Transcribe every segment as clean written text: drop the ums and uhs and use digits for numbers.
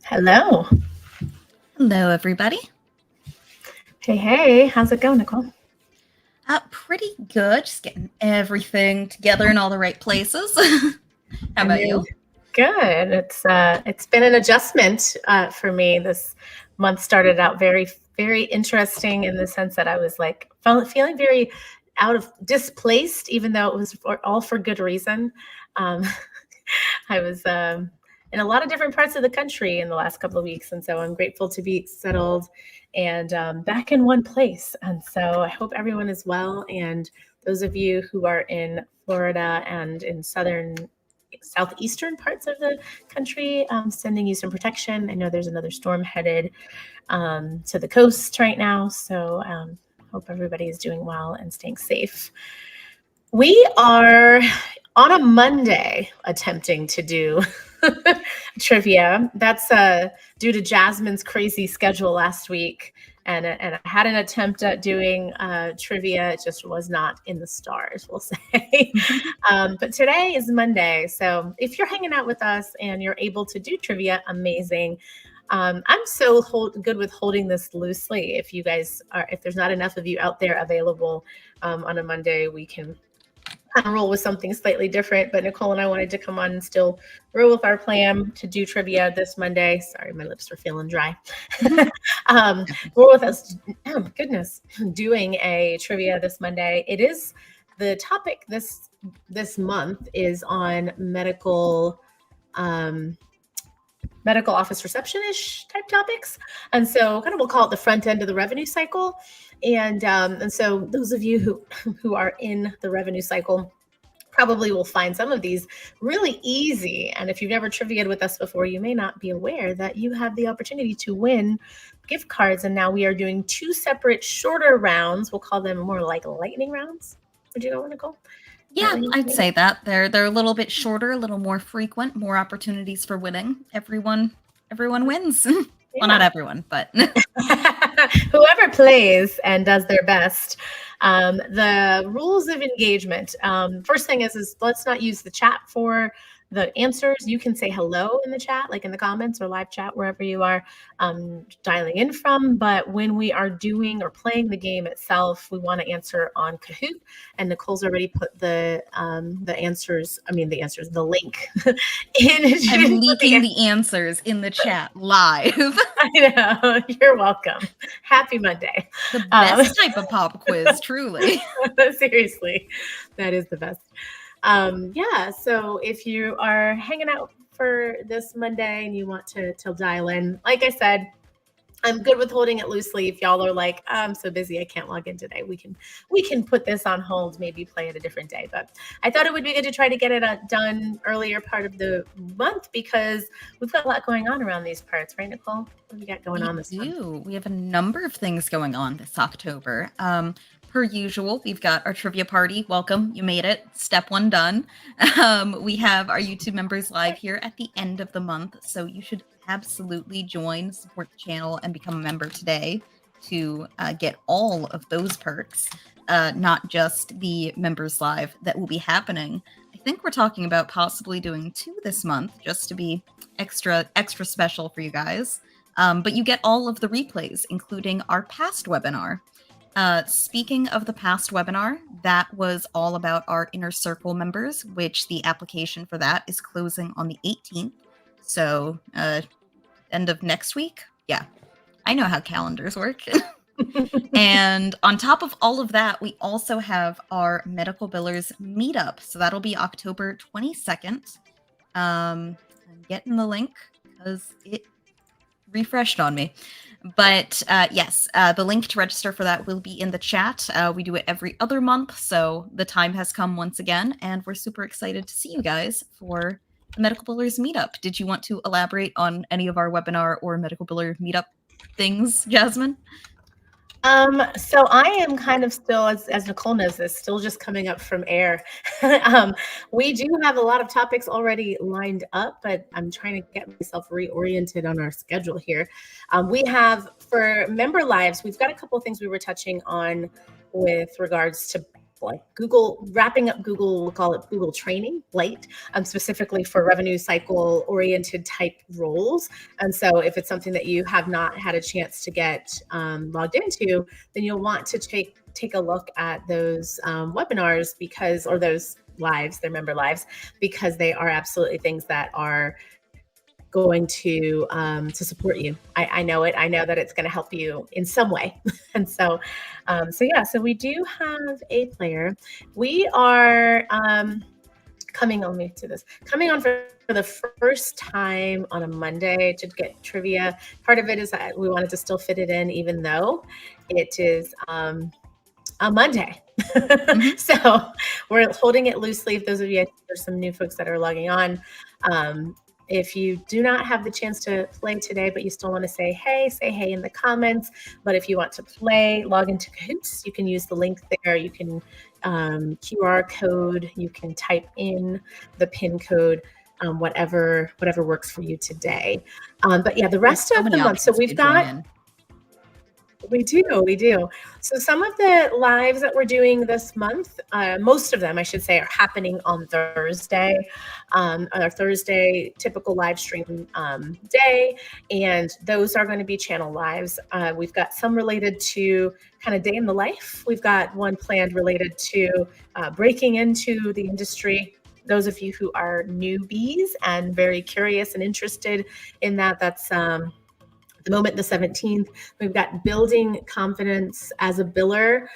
Hello. Hello, everybody. Hey, how's it going, Nichole? Pretty good. Just getting everything together in all the right places. How about you? Good. It's been an adjustment for me. This month started out very, very interesting in the sense that I was like feeling very out of displaced, even though it was all for good reason. Um, I was in a lot of different parts of the country in the last couple of weeks, and so I'm grateful to be settled and back in one place. And so I hope everyone is well. And those of you who are in Florida and in southeastern parts of the country, sending you some protection. I know there's another storm headed to the coast right now, so hope everybody is doing well and staying safe. We are on a Monday attempting to do trivia. That's due to Jasmine's crazy schedule last week. And I had an attempt at doing trivia. It just was not in the stars, we'll say. But today is Monday. So if you're hanging out with us and you're able to do trivia, amazing. I'm so good with holding this loosely. If there's not enough of you out there available on a Monday, we can kind of roll with something slightly different. But Nichole and I wanted to come on and still roll with our plan to do trivia this Monday. Sorry, my lips are feeling dry. Roll with us. Oh, goodness, doing a trivia this Monday. It is the topic this month is on medical office reception-ish type topics. And so kind of we'll call it the front end of the revenue cycle. And so those of you who are in the revenue cycle probably will find some of these really easy. And if you've never triviaed with us before, you may not be aware that you have the opportunity to win gift cards. And now we are doing 2 separate shorter rounds. We'll call them more like lightning rounds. Would you go, Nichole? Yeah, I'd say that. They're a little bit shorter, a little more frequent, more opportunities for winning. Everyone wins. Yeah. Well, not everyone, but whoever plays and does their best. The rules of engagement. First thing is let's not use the chat for the answers. You can say hello in the chat, like in the comments or live chat, wherever you are dialing in from. But when we are doing or playing the game itself, we want to answer on Kahoot. And Nichole's already put the link in. I'm leaking the answers in the chat live. I know. You're welcome. Happy Monday. The best type of pop quiz, truly. Seriously, that is the best. So if you are hanging out for this Monday and you want to dial in, like I said, I'm good with holding it loosely. If y'all are like, I'm so busy, I can't log in today, we can put this on hold, maybe play it a different day. But I thought it would be good to try to get it done earlier part of the month because we've got a lot going on around these parts, right, Nichole? What do we got going on this month? We have a number of things going on this October. Per usual, we've got our trivia party. Welcome, you made it. Step 1 done. We have our YouTube members live here at the end of the month, so you should absolutely join, support the channel, and become a member today to get all of those perks, not just the members live that will be happening. I think we're talking about possibly doing 2 this month, just to be extra special for you guys. But you get all of the replays, including our past webinar. Speaking of the past webinar, that was all about our Inner Circle members, which the application for that is closing on the 18th. So, end of next week? Yeah, I know how calendars work. And on top of all of that, we also have our Medical Billers meetup. So that'll be October 22nd. I'm getting the link because it refreshed on me. But yes, the link to register for that will be in the chat. We do it every other month, so the time has come once again, and we're super excited to see you guys for the Medical Billers meetup. Did you want to elaborate on any of our webinar or Medical Biller meetup things, Jasmine? So I am kind of still, as Nichole knows this, still just coming up from air. We do have a lot of topics already lined up, but I'm trying to get myself reoriented on our schedule here. We have, for member lives, we've got a couple of things we were touching on with regards to like Google, wrapping up Google, we'll call it Google Training Lite, specifically for revenue cycle oriented type roles. And so if it's something that you have not had a chance to get logged into, then you'll want to take a look at those webinars or those lives, their member lives, because they are absolutely things that are going to support you. I know it. I know that it's going to help you in some way. And so we do have a player. We are coming on for the first time on a Monday to get trivia. Part of it is that we wanted to still fit it in, even though it is a Monday. Mm-hmm. So we're holding it loosely. If those of you, there's some new folks that are logging on. If you do not have the chance to play today, but you still want to say hey in the comments. But if you want to play, log into Kahoot. You can use the link there. You can QR code. You can type in the PIN code, whatever works for you today. But yeah, the rest of the month. So we've got. We do. So some of the lives that we're doing this month, most of them, I should say, are happening on Thursday, our Thursday typical live stream day. And those are going to be channel lives. We've got some related to kind of day in the life. We've got one planned related to breaking into the industry. Those of you who are newbies and very curious and interested in that's the moment, the 17th. We've got building confidence as a biller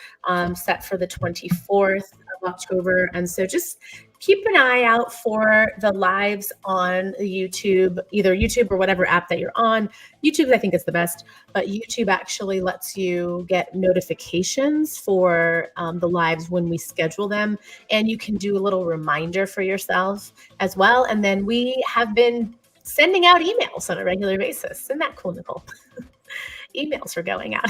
set for the 24th of October. And so just keep an eye out for the lives on YouTube, either YouTube or whatever app that you're on. YouTube, I think, is the best, but YouTube actually lets you get notifications for the lives when we schedule them. And you can do a little reminder for yourself as well. And then we have been sending out emails on a regular basis. Isn't that cool, Nichole? Emails are going out.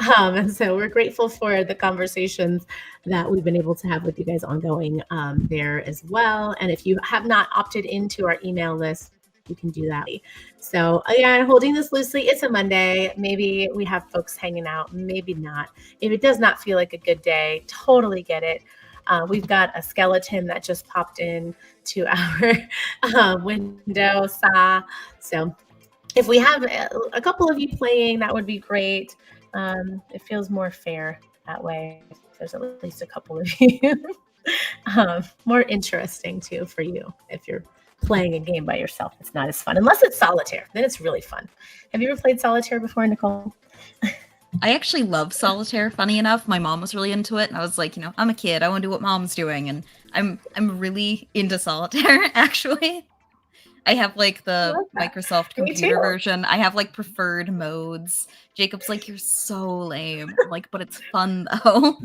And so we're grateful for the conversations that we've been able to have with you guys ongoing there as well. And if you have not opted into our email list, you can do that. So again, holding this loosely, it's a Monday. Maybe we have folks hanging out, maybe not. If it does not feel like a good day, totally get it. We've got a skeleton that just popped in to our window. So if we have a couple of you playing, that would be great. It feels more fair that way. If there's at least a couple of you. More interesting too for you. If you're playing a game by yourself, it's not as fun. Unless it's solitaire, then it's really fun. Have you ever played solitaire before, Nichole? I actually love solitaire. Funny enough, my mom was really into it, and I was like, I'm a kid. I want to do what mom's doing, and I'm really into solitaire. Actually, I have like the Microsoft computer version. I have like preferred modes. Jacob's like, you're so lame. I'm like, but it's fun though.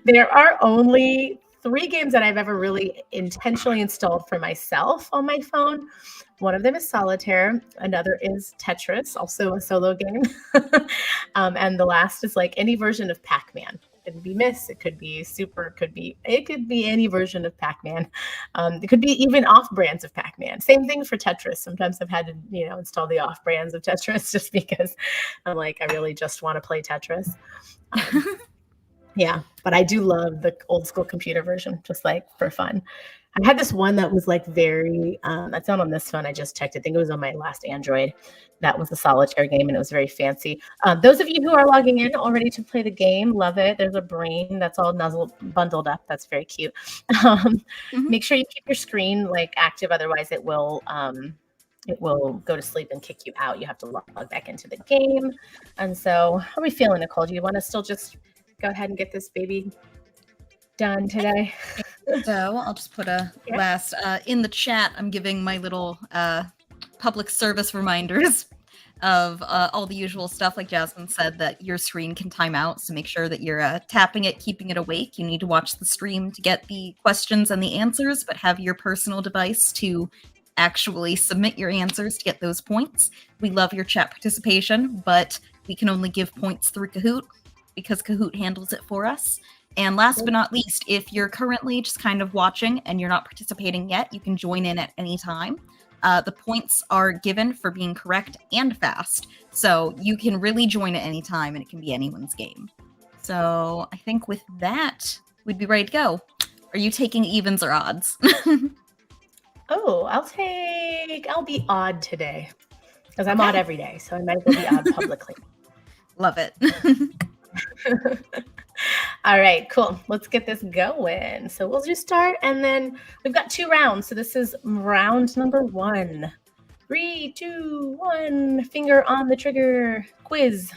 There are only 3 games that I've ever really intentionally installed for myself on my phone. One of them is Solitaire. Another is Tetris, also a solo game. And the last is like any version of Pac-Man. It could be Miss, it could be Super, it could be any version of Pac-Man. It could be even off-brands of Pac-Man. Same thing for Tetris. Sometimes I've had to, install the off-brands of Tetris just because I'm like, I really just want to play Tetris. Yeah, but I do love the old school computer version, just like for fun. I had this one that was like very, that's not on this phone. I just checked. I think it was on my last Android. That was a solitaire game and it was very fancy. Those of you who are logging in already to play the game, love it. There's a brain that's all bundled up. That's very cute. Make sure you keep your screen like active. Otherwise it will go to sleep and kick you out. You have to log back into the game. And so how are we feeling, Nichole? Do you want to still just go ahead and get this baby done today? So I'll just put a last in the chat. I'm giving my little public service reminders of all the usual stuff. Like Jasmine said, that your screen can time out. So make sure that you're tapping it, keeping it awake. You need to watch the stream to get the questions and the answers, but have your personal device to actually submit your answers to get those points. We love your chat participation, but we can only give points through Kahoot because Kahoot handles it for us. And last but not least, if you're currently just kind of watching and you're not participating yet, you can join in at any time. The points are given for being correct and fast. So you can really join at any time and it can be anyone's game. So I think with that, we'd be ready to go. Are you taking evens or odds? Oh, I'll be odd today because I'm odd every day. So I might as well be odd publicly. Love it. All right, cool. Let's get this going. So we'll just start, and then we've got 2 rounds. So this is round number 1. 3, 2, 1, finger on the trigger. Quiz.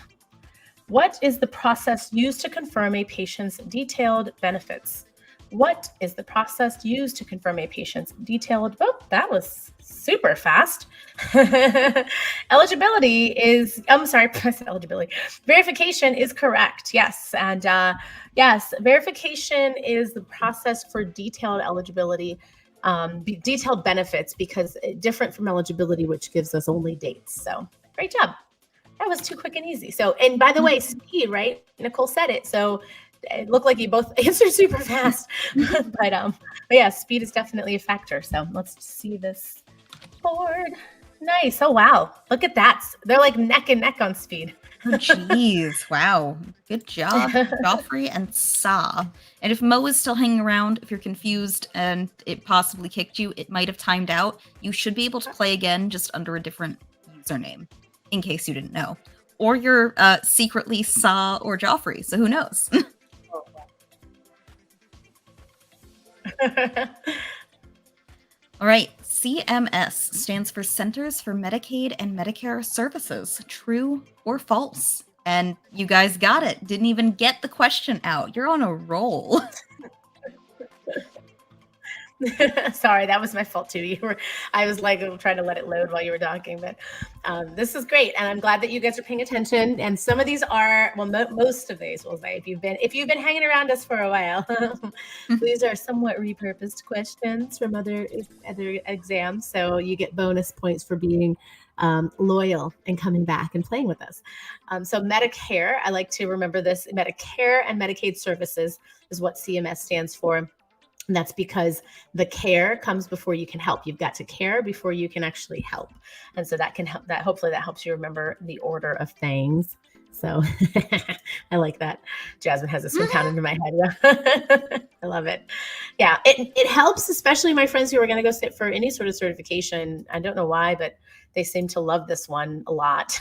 What is the process used to confirm a patient's detailed benefits? What is the process used to confirm a patient's detailed? Oh, that was super fast. Eligibility is, I'm sorry, eligibility. Verification is correct. Yes. And yes, verification is the process for detailed eligibility, detailed benefits, because different from eligibility, which gives us only dates. So great job. That was too quick and easy. So, and by the way, speed, right? Nichole said it. So it looked like you both answered super fast, but yeah, speed is definitely a factor. So let's see this board. Nice. Oh, wow. Look at that. They're like neck and neck on speed. Oh, geez. Wow. Good job, Joffrey and Sa. And if Mo is still hanging around, if you're confused and it possibly kicked you, it might have timed out. You should be able to play again, just under a different username, in case you didn't know. Or you're secretly Sa or Joffrey, so who knows? All right, CMS stands for Centers for Medicaid and Medicare Services. True or false? And you guys got it. Didn't even get the question out. You're on a roll. Sorry, that was my fault too. I was like trying to let it load while you were talking, but this is great, and I'm glad that you guys are paying attention. And some of these are, well, most of these, we'll say, if you've been hanging around us for a while, these are somewhat repurposed questions from other exams, so you get bonus points for being loyal and coming back and playing with us. So Medicare, I like to remember this: Medicare and Medicaid services is what CMS stands for. And that's because the care comes before you can help. You've got to care before you can actually help. And so that can help, that hopefully that helps you remember the order of things. So I like that. Jasmine has this one pound into my head. I love it. Yeah, it helps, especially my friends who are going to go sit for any sort of certification. I don't know why, but they seem to love this one a lot.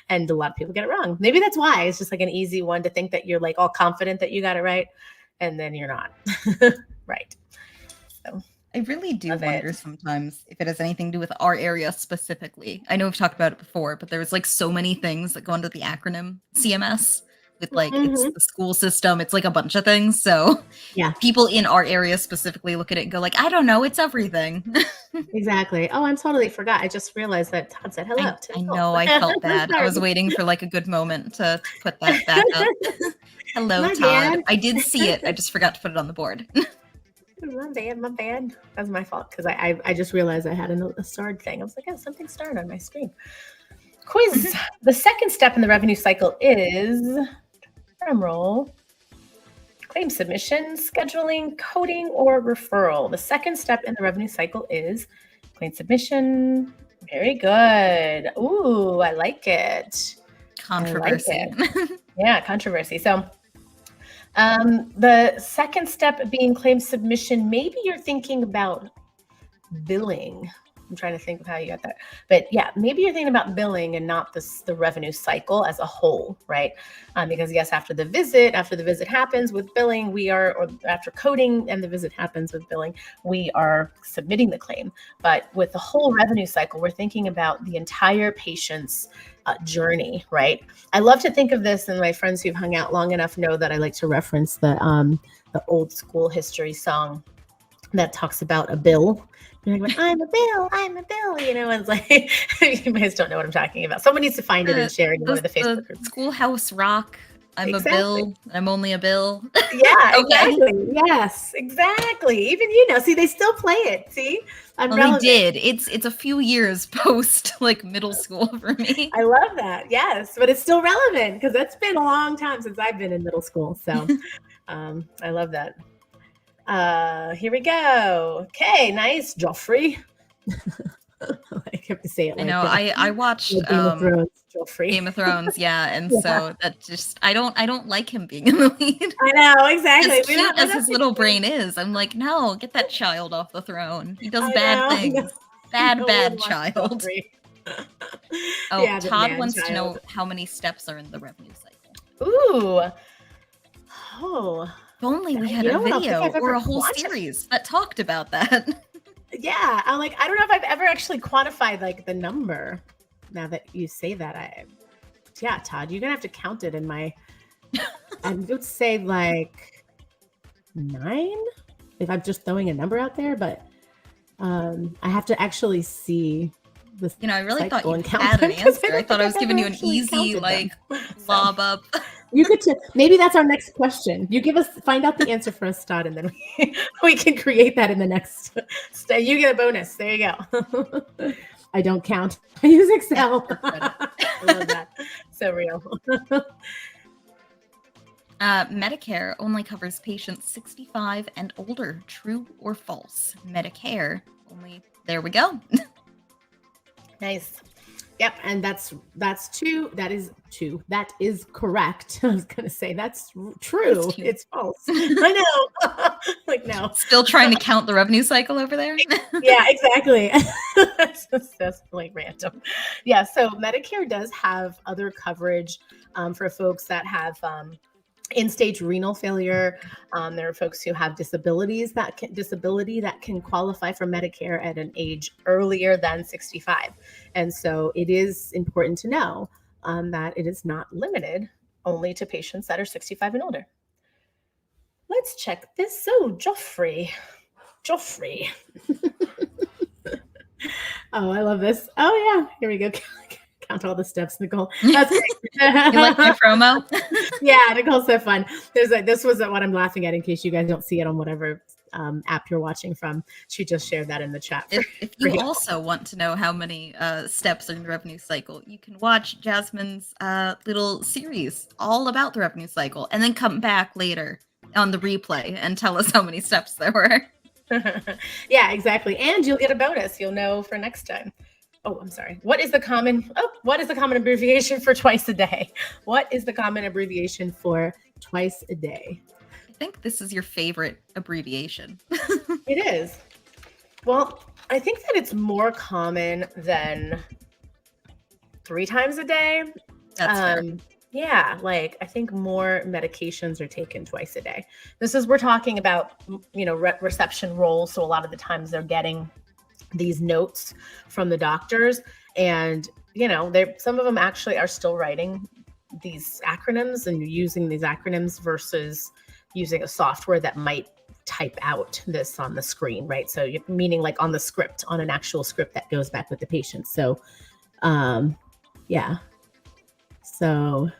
And a lot of people get it wrong. Maybe that's why. It's just like an easy one to think that you're like all confident that you got it right, and then you're not. Right. So I really do wonder sometimes if it has anything to do with our area specifically. I know we've talked about it before, but there's like so many things that go under the acronym CMS. With like, it's the school system, it's like a bunch of things. So yeah, people in our area specifically look at it and go like, I don't know, it's everything. Exactly. Oh, I'm totally forgot. I just realized that Todd said hello. I know, I felt bad. I was waiting for like a good moment to put that back up. Hello, My Todd. bad. I did see it. I just forgot to put it on the board. My bad. That was my fault because I just realized I had a starred thing. I was like, oh, something starred on my screen. Quiz. The second step in the revenue cycle is, drum roll, claim submission, scheduling, coding, or referral. The second step in the revenue cycle is claim submission. Very good. Ooh, I like it. Controversy. I like it. Yeah, controversy. So the second step being claim submission, maybe you're thinking about billing. I'm trying to think of how you got that. But yeah, maybe you're thinking about billing and not the revenue cycle as a whole, right? Because yes, after the visit happens with billing, or after coding and the visit happens with billing, we are submitting the claim. But with the whole revenue cycle, we're thinking about the entire patient's journey, right? I love to think of this, and my friends who've hung out long enough know that I like to reference the old school history song that talks about a bill. You're like, I'm a bill, you know, and it's like, you guys don't know what I'm talking about. Someone needs to find it and share it in one of the Facebook groups. Schoolhouse Rock. I'm a bill. I'm only a bill. Yeah, exactly. Yes, exactly. Even, see, they still play it. See, I'm relevant. They did. It's a few years post like middle school for me. I love that. Yes, but it's still relevant because it's been a long time since I've been in middle school. So I love that. Here we go. Okay, nice, Joffrey. I have to say it I like know. I watched like Game of Thrones, Joffrey. Game of Thrones, yeah, and Yeah. so that just I don't like him being in the lead. I know, exactly. As cute as his little brain is, I'm like, no, get that child off the throne. He does I bad know. things. No one Bad wants child. Joffrey. Oh, Yeah, the Todd wants to man-child. know how many steps are in the revenue cycle. Ooh. Oh. If only we had You a know what? I don't think video I've or ever a whole series that talked about that. Yeah, I'm like, I don't know if I've ever actually quantified like the number. Now that you say that, yeah, Todd, you're gonna have to count it in my. I would say like 9, if I'm just throwing a number out there, but I have to actually see the I really thought cycle you and count had an them, 'cause answer. I don't thought I think was I've giving ever you an actually easy, counted them. So, lob up. you could maybe that's our next question. You find out the answer for us, Todd, and then we can create that in the next. You get a bonus. There you go. I don't count. I use Excel. I love that. So real. Medicare only covers patients 65 and older. True or false? Medicare only. There we go. Nice. Yep, and that's two. That is two. That is correct. I was gonna say that's true. It's false. I know. Like no. Still trying to count the revenue cycle over there. Yeah, exactly. That's like random. Yeah, so Medicare does have other coverage for folks that have in-stage renal failure. There are folks who have disability that can qualify for Medicare at an age earlier than 65. And so it is important to know that it is not limited only to patients that are 65 and older. Let's check this. So Joffrey. Oh, I love this. Oh yeah, here we go. Count all the steps, Nichole. That's great. You like my promo? Yeah, Nichole's so fun. This was what I'm laughing at in case you guys don't see it on whatever app you're watching from. She just shared that in the chat. If you also want to know how many steps are in the revenue cycle, you can watch Jasmine's little series all about the revenue cycle and then come back later on the replay and tell us how many steps there were. Yeah, exactly. And you'll get a bonus. You'll know for next time. Oh, I'm sorry. What is the common abbreviation for twice a day? What is the common abbreviation for twice a day? I think this is your favorite abbreviation. It is. Well, I think that it's more common than 3 times a day. That's fair. Yeah, like I think more medications are taken twice a day. We're talking about, reception roles. So a lot of the times they're getting these notes from the doctors, and some of them actually are still writing these acronyms and using these acronyms versus using a software that might type out this on the screen, right? So meaning like on the script, on an actual script that goes back with the patient. So yeah, so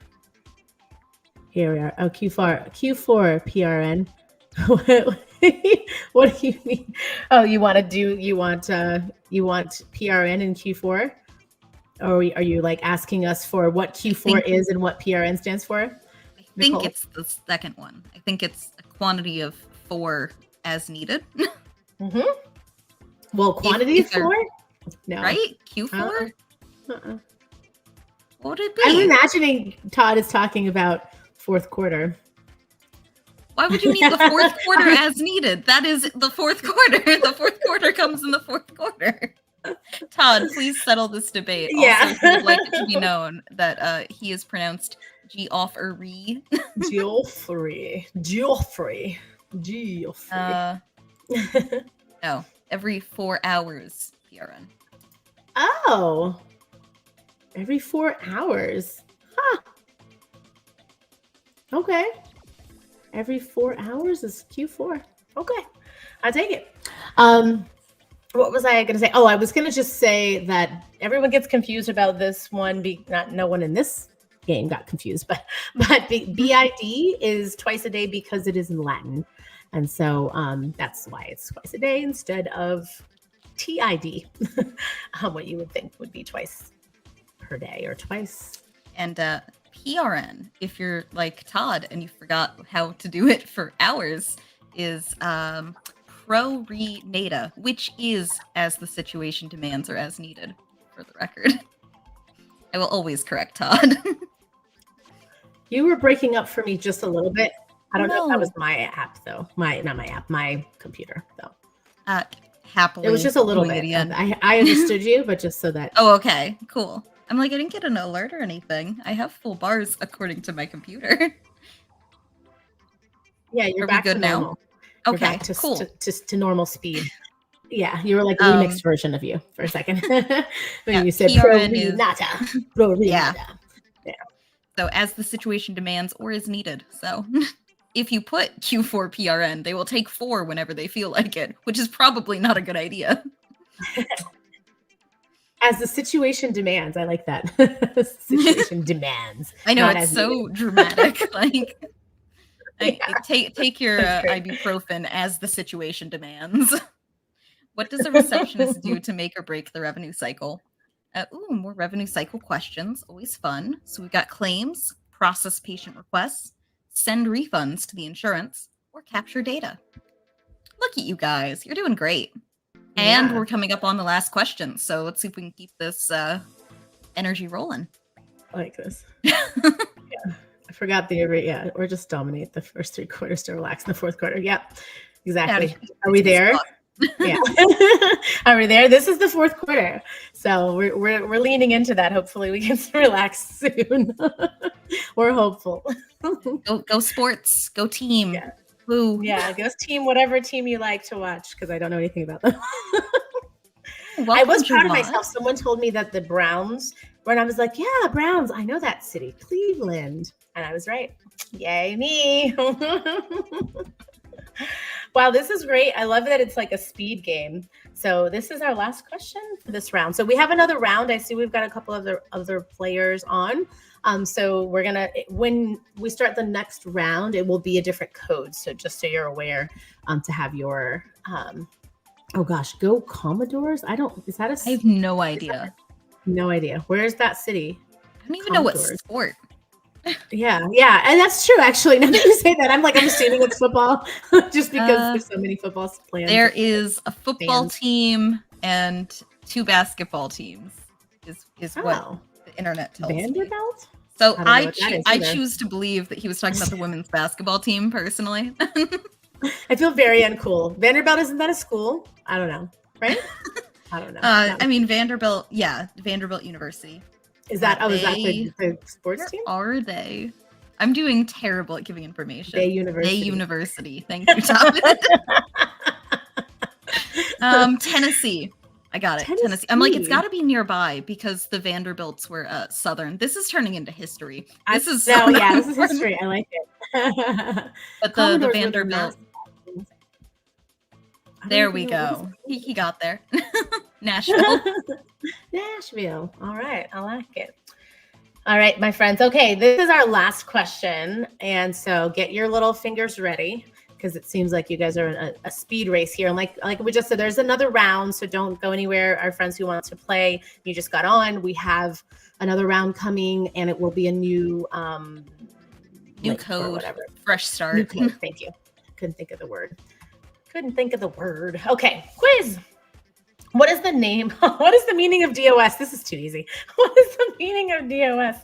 here we are. Oh, Q4 PRN. What do you mean? Oh, you want PRN in Q4? Or are you like asking us for what Q4 is and what PRN stands for? I think it's the second one. I think it's a quantity of 4 as needed. Mm-hmm. Well, quantity is 4? No. Right? Q4? What would it be? I'm imagining Todd is talking about fourth quarter. Why would you need the fourth quarter as needed? That is the fourth quarter. The fourth quarter comes in the fourth quarter. Todd, please settle this debate. Yeah. Also, he would like it to be known that he is pronounced Geoffrey. Geoffrey. No, every 4 hours, PRN. Oh. Every 4 hours. Huh. Okay. Every 4 hours is Q4. Okay. I take it. What was I going to say? Oh, I was going to just say that everyone gets confused about this one. No one in this game got confused, but BID is twice a day because it is in Latin. And so that's why it's twice a day instead of TID, what you would think would be twice per day or twice. And PRN, if you're like Todd and you forgot how to do it for hours, is pro-re-nata, which is as the situation demands or as needed, for the record. I will always correct Todd. You were breaking up for me just a little bit. I don't know if that No. was my app though. Not my app, my computer though. Happily. It was just a little bit. I understood you, but just so that. Oh, okay, cool. I'm like, I didn't get an alert or anything. I have full bars according to my computer. Yeah, you're Are back we good to now? normal. Okay, You're back to, cool. to normal speed. Yeah, you were like a remixed version of you for a second. When you said pro-re-nata. Pro-re-nata. Yeah. So as the situation demands or is needed. So if you put Q4 PRN, they will take 4 whenever they feel like it, which is probably not a good idea. As the situation demands. I like that. Situation demands. I know, it's so needed. Dramatic. Like, Yeah. take your ibuprofen as the situation demands. What does a receptionist do to make or break the revenue cycle? More revenue cycle questions. Always fun. So we've got claims, process patient requests, send refunds to the insurance, or capture data. Look at you guys. You're doing great. And we're coming up on the last question. So let's see if we can keep this energy rolling. I like this. Yeah. I forgot or just dominate the first 3 quarters to relax in the fourth quarter. Yep. Exactly. Are we there? Yeah. Are we there? This is the fourth quarter. So we're leaning into that. Hopefully we can relax soon. We're hopeful. Go sports. Go team. Yeah. Woo. Yeah, go team, whatever team you like to watch, because I don't know anything about them. I was proud of myself. Someone told me that the Browns, when I was like, yeah, Browns, I know that city, Cleveland. And I was right. Yay, me. Wow, this is great. I love that it's like a speed game. So this is our last question for this round. So we have another round. I see we've got a couple of other players on. So we're gonna, when we start the next round, it will be a different code. So just so you're aware, to have your, oh gosh, go Commodores. Is that I have no idea. No idea. Where's that city? I don't even know what sport. Yeah. And that's true, actually. Now that you say that, I'm assuming it's football, just because there's so many football plans. There is a football team and 2 basketball teams, is what the internet tells me. Vanderbilt? So I choose to believe that he was talking about the women's basketball team, personally. I feel very uncool. Vanderbilt, isn't that a school? I don't know, right? I don't know. I mean, Vanderbilt University. Is that the sports team? Are they? I'm doing terrible at giving information. Bay University. Bay University. Thank you, Tom. Tennessee. I got it. Tennessee. I'm like, it's got to be nearby because the Vanderbilts were Southern. This is turning into history. This is history. I like it. But the Vanderbilt. There we go. He got there. Nashville. Nashville. All right. I like it. All right, my friends. Okay, this is our last question. And so get your little fingers ready, because it seems like you guys are in a speed race here. And like we just said, there's another round, so don't go anywhere. Our friends who want to play, you just got on. We have another round coming, and it will be a new code, fresh start. New code. Thank you. Couldn't think of the word. Okay, quiz. What is the name? What is the meaning of DOS? This is too easy. What is the meaning of DOS?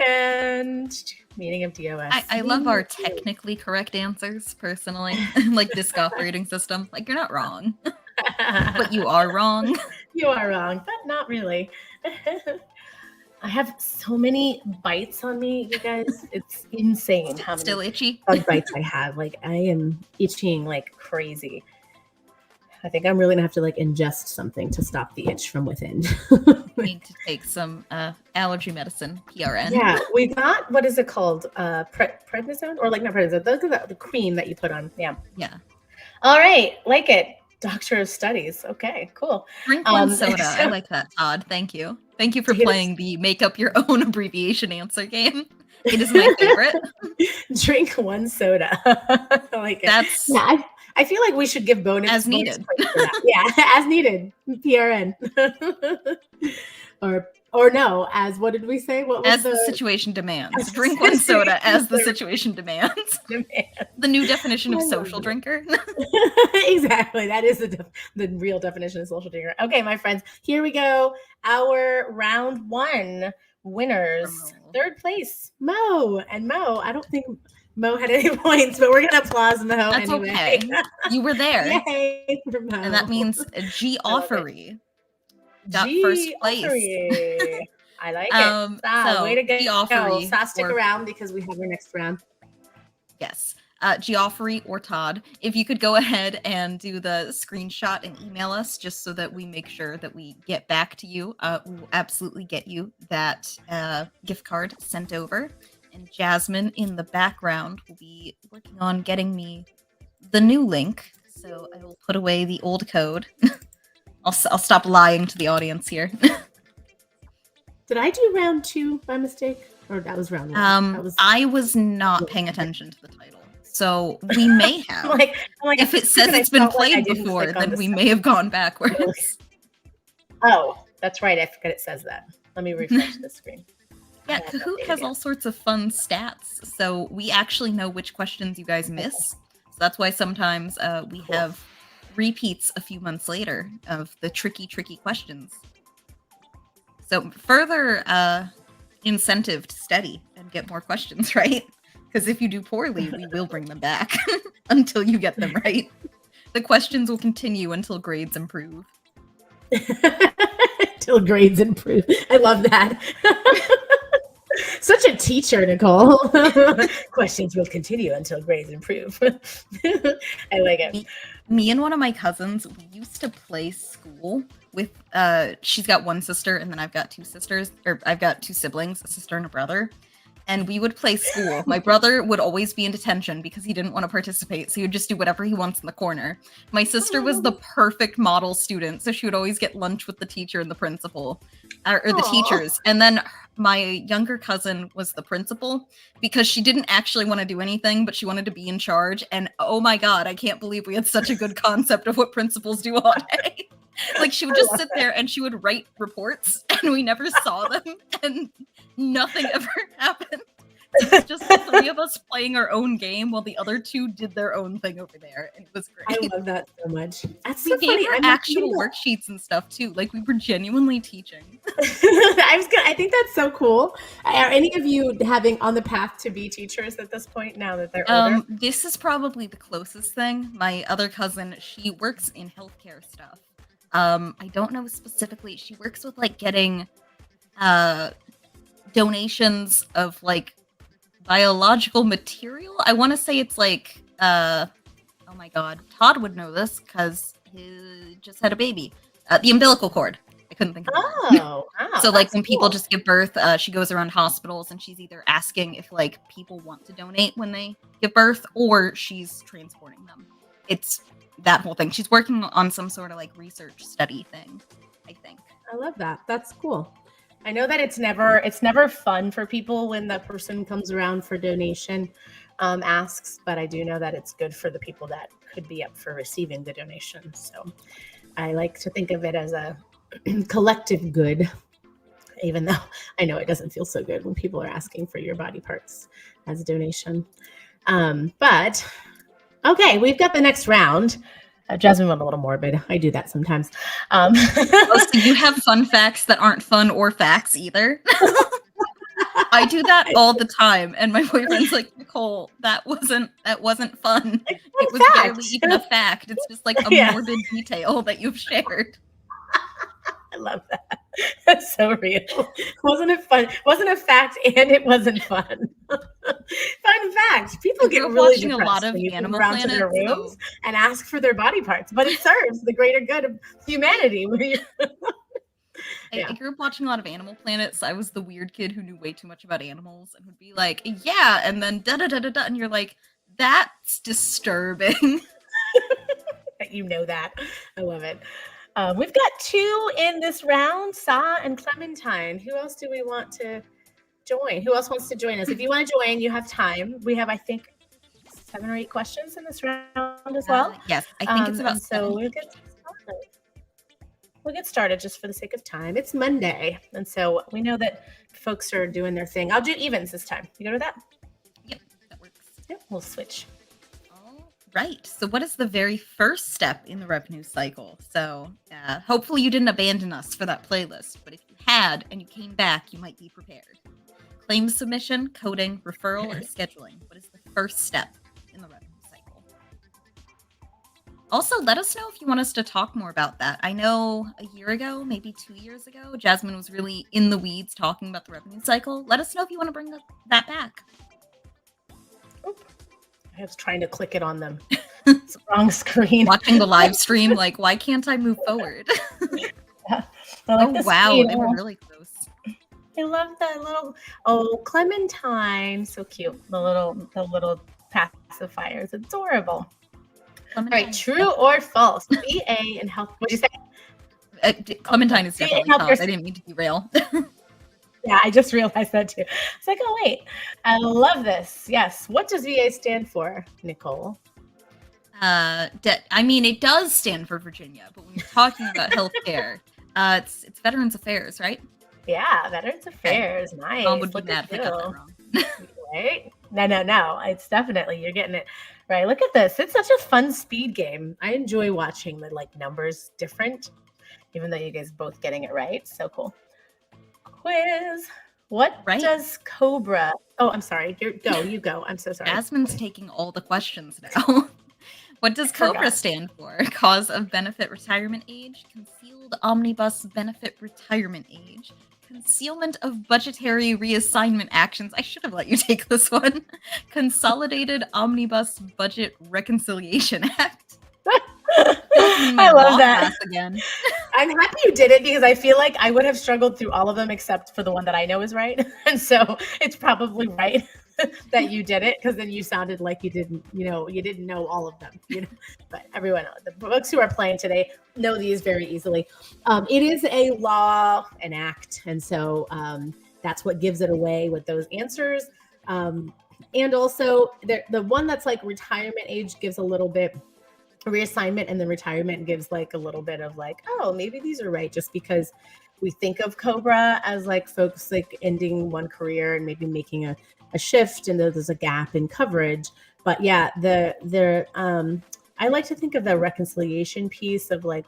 And meaning of DOS. I love our technically correct answers, personally. Like disc operating system. Like, you're not wrong. But you are wrong. You are wrong, but not really. I have so many bites on me, you guys. It's insane how many still itchy bug bites I have. Like, I am itching like crazy. I think I'm really gonna have to ingest something to stop the itch from within. Need to take some allergy medicine, PRN. Yeah, we got, what is it called? Prednisone? Or not prednisone, the cream that you put on. Yeah. All right, like it. Doctor of Studies. Okay, cool. Drink one soda. I like that, Todd. Thank you. Thank you for playing the make up your own abbreviation answer game. It is my favorite. Drink one soda. I like it. I feel like we should give bonus as needed. Yeah, as needed. PRN. Or Or no, as what did we say? What was As the situation demands. As the Drink one soda situation as the demands. situation demands. demand? The new definition of I love social it. drinker. Exactly. That is the real definition of social drinker. Okay, my friends, here we go. Our round one winners. Phenomenal. Third place, Mo. And Mo, I don't think Mo had any points, but we're going to applause Mo That's anyway. okay. You were there. Yay for Mo. And that means Geoffrey got first place. Geoffrey. I like it. Sa, so way to go. Geoffrey, Sa, stick or- around because we have our next round. Yes. Geoffrey or Todd, if you could go ahead and do the screenshot and email us just so that we make sure that we get back to you, we will absolutely get you that gift card sent over. And Jasmine in the background will be working on getting me the new link. So I will put away the old code. I'll stop lying to the audience here. Did I do round two by mistake? Or that was round one? I was not paying attention to the title. So we may have. I'm like, if it says it's been played before, then we may have gone backwards. Oh, that's right. I forget it says that. Let me refresh the screen. Yeah, Kahoot has all sorts of fun stats. So we actually know which questions you guys miss. So that's why sometimes we have repeats a few months later of the tricky questions. So further incentive to study and get more questions right. Because if you do poorly, we will bring them back until you get them right. The questions will continue until grades improve. Till grades improve. I love that. Such a teacher, Nichole. Questions will continue until grades improve. I like it. Me and one of my cousins, we used to play school with, she's got one sister and then I've got two sisters, or I've got two siblings, a sister and a brother. And we would play school. My brother would always be in detention because he didn't want to participate. So he would just do whatever he wants in the corner. My sister was the perfect model student. So she would always get lunch with the teacher and the principal, or the teachers. And then my younger cousin was the principal because she didn't actually want to do anything, but she wanted to be in charge. And oh my God, I can't believe we had such a good concept of what principals do all day. Like she would just sit there and she would write reports and we never saw them and nothing ever happened. It was just the three of us playing our own game while the other two did their own thing over there. And it was great. I love that so much. That's we so gave funny. her actual worksheets and stuff too. Like we were genuinely teaching. I think that's so cool. Are any of you having on the path to be teachers at this point now that they're older? This is probably the closest thing. My other cousin, she works in healthcare stuff. I don't know specifically. She works with like getting donations of like biological material. I want to say it's like oh my God, Todd would know this because he just had a baby. The umbilical cord. I couldn't think of it. Wow. So like when people just give birth, she goes around hospitals and she's either asking if like people want to donate when they give birth or she's transporting them. It's that whole thing. She's working on some sort of like research study thing, I think. I love that. That's cool. I know that it's never fun for people when the person comes around for donation asks, but I do know that it's good for the people that could be up for receiving the donation. So I like to think of it as a collective good, even though I know it doesn't feel so good when people are asking for your body parts as a donation. But okay, we've got the next round. Jasmine went a little morbid. I do that sometimes. Oh, so you have fun facts that aren't fun or facts either. I do that all the time, and my boyfriend's like, Nichole, that wasn't fun. It was barely even a fact. It's just like a morbid detail that you've shared. I love that. That's so real. Wasn't it fun? Wasn't a fact, and it wasn't fun. Fun fact: people get really watching a lot of Animal Planet to their rooms and ask for their body parts, but it serves the greater good of humanity. I grew up watching a lot of Animal Planet, so I was the weird kid who knew way too much about animals and would be like, "Yeah," and then da da da da da, and you're like, "That's disturbing." You know that. I love it. We've got two in this round, Sa and Clementine. Who else do we want to join? Who else wants to join us? If you want to join, you have time. We have, I think, 7 or 8 questions in this round as well. Yes, I think it's about so we'll get started. we'll get started just for the sake of time. It's Monday, and so we know that folks are doing their thing. I'll do evens this time. You go to that? Yep, that works. Yep, we'll switch. All right. So what is the very first step in the revenue cycle? So hopefully you didn't abandon us for that playlist, but if you had and you came back, you might be prepared. Claim submission, coding, referral, or scheduling? What is the first step in the revenue cycle? Also, let us know if you want us to talk more about that. I know a year ago, maybe 2 years ago, Jasmine was really in the weeds talking about the revenue cycle. Let us know if you want to bring that back. Oop. I was trying to click it on them. It's the wrong screen. Watching the live stream, like, why can't I move forward? Yeah. Like oh, wow. They were really close. I love that little, Clementine. So cute. The little pacifiers. Adorable. Clementine. All right, true or false? VA and health. What'd you say? Clementine is definitely false. I didn't mean to derail. Yeah, I just realized that too. It's like, oh wait, I love this. Yes. What does VA stand for, Nichole? I mean, it does stand for Virginia, but when you're talking about healthcare, it's Veterans Affairs, right? Yeah, Veterans Affairs. Nice. Mom would be mad if I got that wrong. Right? No. It's definitely, you're getting it right. Look at this. It's such a fun speed game. I enjoy watching the numbers different, even though you guys both getting it right. So cool. Quiz. What does COBRA? Oh, I'm sorry. You go. I'm so sorry. Jasmine's taking all the questions now. What does COBRA stand for? Cause of benefit retirement age, concealed omnibus benefit retirement age, concealment of budgetary reassignment actions. I should have let you take this one. Consolidated Omnibus Budget Reconciliation Act. I love that. Again. I'm happy you did it because I feel like I would have struggled through all of them except for the one that I know is right. And so it's probably right that you did it because then you sounded like you didn't know all of them. But everyone, the folks who are playing today know these very easily. It is a law, an act, and so that's what gives it away with those answers. And also the one that's like retirement age gives a little bit. Reassignment and then retirement gives like a little bit of like, oh, maybe these are right, just because we think of COBRA as like folks like ending one career and maybe making a shift, and there's a gap in coverage. But yeah, I like to think of the reconciliation piece of like,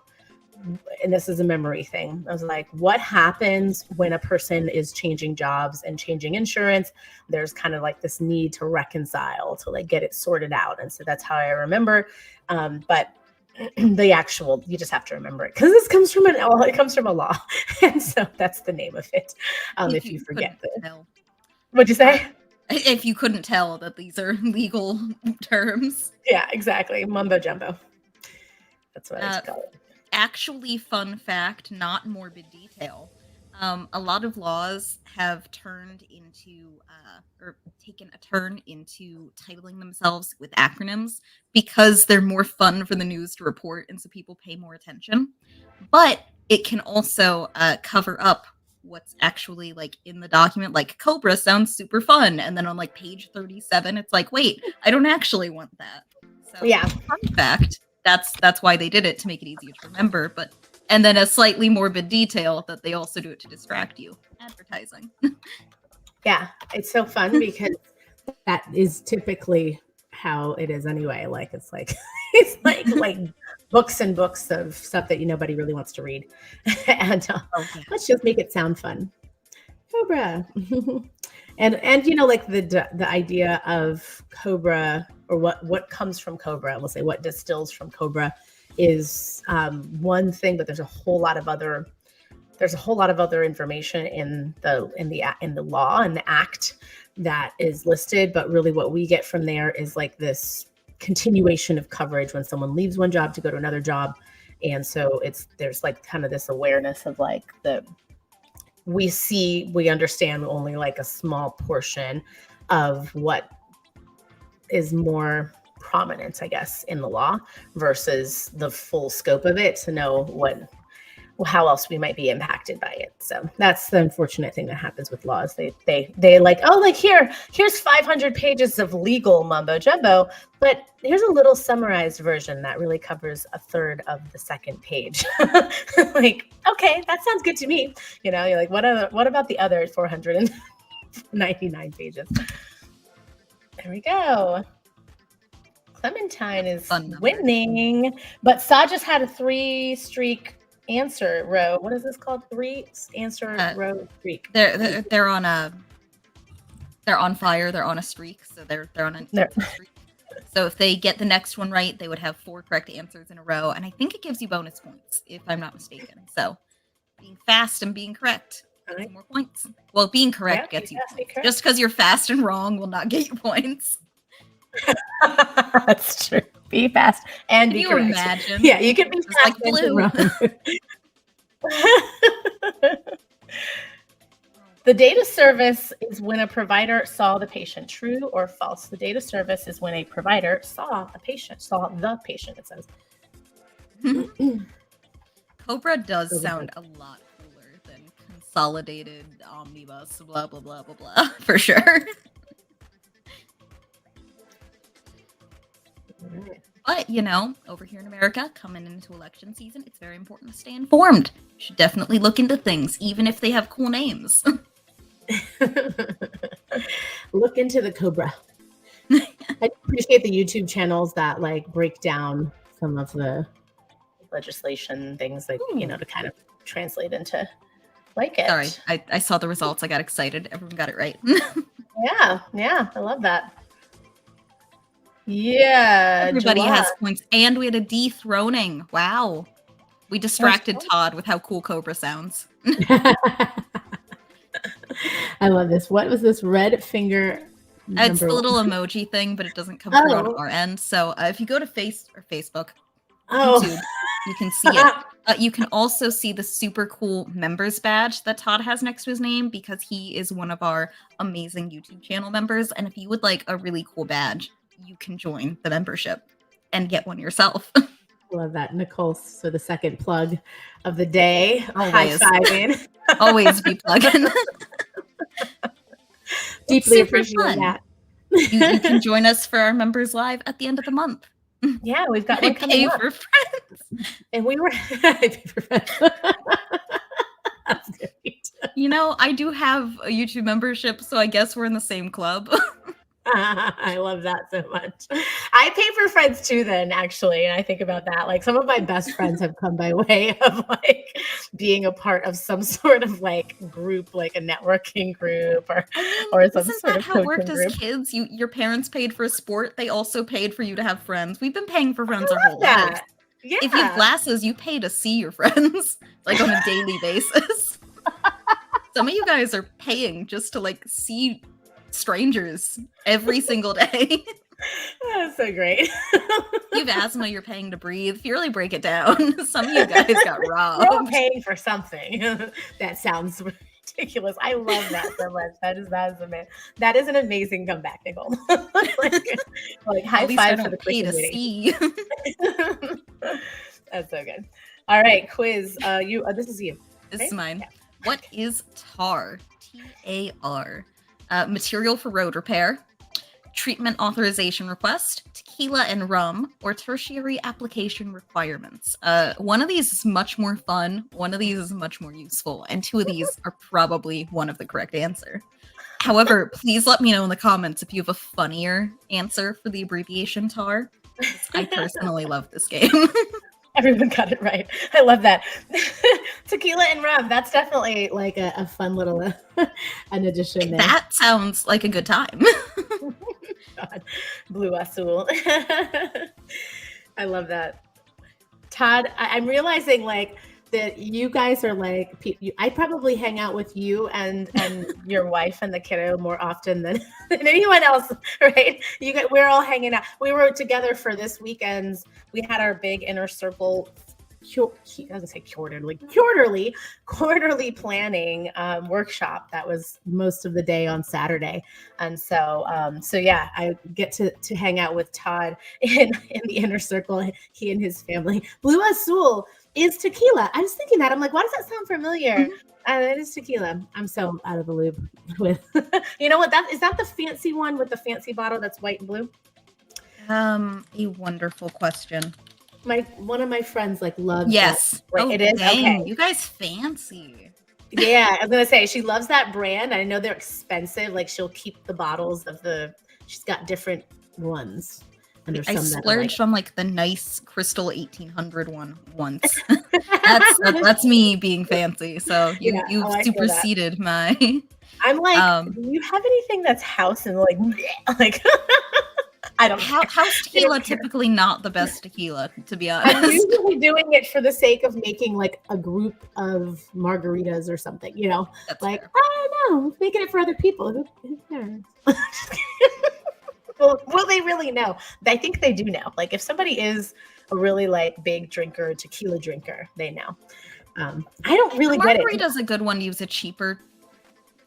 and this is a memory thing. I was like, what happens when a person is changing jobs and changing insurance? There's kind of like this need to reconcile, to like get it sorted out. And so that's how I remember. But the actual, you just have to remember it because this comes from it comes from a law. And so that's the name of it. If you forget what'd you say? If you couldn't tell that these are legal terms. Yeah, exactly. Mumbo jumbo. That's what I call it. Actually, fun fact, not morbid detail. A lot of laws have turned into or taken a turn into titling themselves with acronyms because they're more fun for the news to report, and so people pay more attention. But it can also cover up what's actually like in the document. Like COBRA sounds super fun, and then on like page 37, it's like, wait, I don't actually want that. So yeah, fun fact. That's why they did it, to make it easier to remember. And then a slightly morbid detail that they also do it to distract you. Advertising. Yeah, it's so fun because that is typically how it is anyway. Like it's like books and books of stuff that nobody really wants to read. And let's just make it sound fun. COBRA. and like the idea of COBRA, or what comes from COBRA, we'll say what distills from COBRA is one thing, but there's a whole lot of other information in the law and the act that is listed. But really what we get from there is like this continuation of coverage when someone leaves one job to go to another job. And so there's like kind of this awareness of like we understand only like a small portion of what is more prominent, I guess, in the law versus the full scope of it, to know how else we might be impacted by it. So that's the unfortunate thing that happens with laws. They like, oh, like here's 500 pages of legal mumbo jumbo, but here's a little summarized version that really covers a third of the second page. Like, okay, that sounds good to me. You're like, what about the other 499 pages? There we go. Clementine is winning, but Sa just had a 3-streak answer row. What is this called? 3 answer row streak. They're on fire. They're on a streak, so they're on a streak. So if they get the next one right, they would have 4 correct answers in a row, and I think it gives you bonus points, if I'm not mistaken. So being fast and being correct gets you more points. Well, being correct gets you points. Just because you're fast and wrong will not get you points. That's true. Be fast and be correct. Imagine? Yeah, you can be fast like blue. The data service is when a provider saw the patient. True or false? The data service is when a provider saw the patient, it says. Cobra does sound a lot cooler than consolidated omnibus, blah, blah, blah, blah, blah, for sure. But, over here in America, coming into election season, it's very important to stay informed. You should definitely look into things, even if they have cool names. Look into the Cobra. I appreciate the YouTube channels that break down some of the legislation things, to kind of translate into it. Sorry, I saw the results. I got excited. Everyone got it right. Yeah, I love that. Yeah, everybody has points, and we had a dethroning. Wow, we distracted Todd with how cool Cobra sounds. I love this. What was this red finger? It's the little emoji thing, but it doesn't come through on our end. So if you go to Facebook, YouTube, you can see it. You can also see the super cool members badge that Todd has next to his name, because he is one of our amazing YouTube channel members. And if you would like a really cool badge, you can join the membership and get one yourself. Love that. Nichole, so the second plug of the day. Always. High-fiving. Always be plugging. Deeply appreciate that. You can join us for our members live at the end of the month. Yeah, we've got one coming up. For friends. And we were pay for friends. That's great. I do have a YouTube membership, so I guess we're in the same club. I love that so much. I pay for friends too, then, actually. And I think about that. Some of my best friends have come by way of being a part of some sort of group, a networking group or some isn't sort that of how it worked group. As kids? Your parents paid for a sport. They also paid for you to have friends. We've been paying for friends our whole lives. Yeah. If you have glasses, you pay to see your friends on a daily basis. Some of you guys are paying just to see strangers every single day. That's so great. You have asthma, you're paying to breathe. If you really break it down, some of you guys got robbed. We're all paying for something. That sounds ridiculous. I love that so much. That is an amazing comeback, Nichole. High five for the quick and witty. That's so good. All right, quiz. This is you. This is mine. Yeah. What is TAR? TAR. Material for road repair, treatment authorization request, tequila and rum, or tertiary application requirements. One of these is much more fun, one of these is much more useful, and 2 of these are probably one of the correct answer. However, please let me know in the comments if you have a funnier answer for the abbreviation TAR. I personally love this game. Everyone got it right. I love that. Tequila and rum. That's definitely a fun little an addition there. That sounds like a good time. God. Blue Azul. I love that. Todd, I'm realizing that you guys are I probably hang out with you and your wife and the kiddo more often than anyone else, right? We're all hanging out. We were together for this weekend. We had our big inner circle quarterly planning workshop that was most of the day on Saturday. And so yeah, I get to hang out with Todd in the inner circle, he and his family. Blue Azul is tequila. I was thinking that. I'm like, why does that sound familiar? It is tequila. I'm so out of the loop with, you know what? Is that the fancy one with the fancy bottle that's white and blue? A wonderful question. One of my friends loves yes. That. Oh, it is dang, okay. You guys fancy. Yeah, I was gonna say she loves that brand. I know they're expensive. Like she'll keep the bottles she's got different ones. And I splurged on the nice crystal 1800 one once. that's me being fancy. So you've superseded my. I'm like, do you have anything that's house and like I don't know. House tequila typically not the best tequila, to be honest. I'm usually doing it for the sake of making a group of margaritas or something, That's fair. Fair. I don't know, making it for other people. Who cares? Well, they really know. I think they do know. If somebody is a really big drinker, tequila drinker, they know. I don't really get it. Margarita's a good one to use a cheaper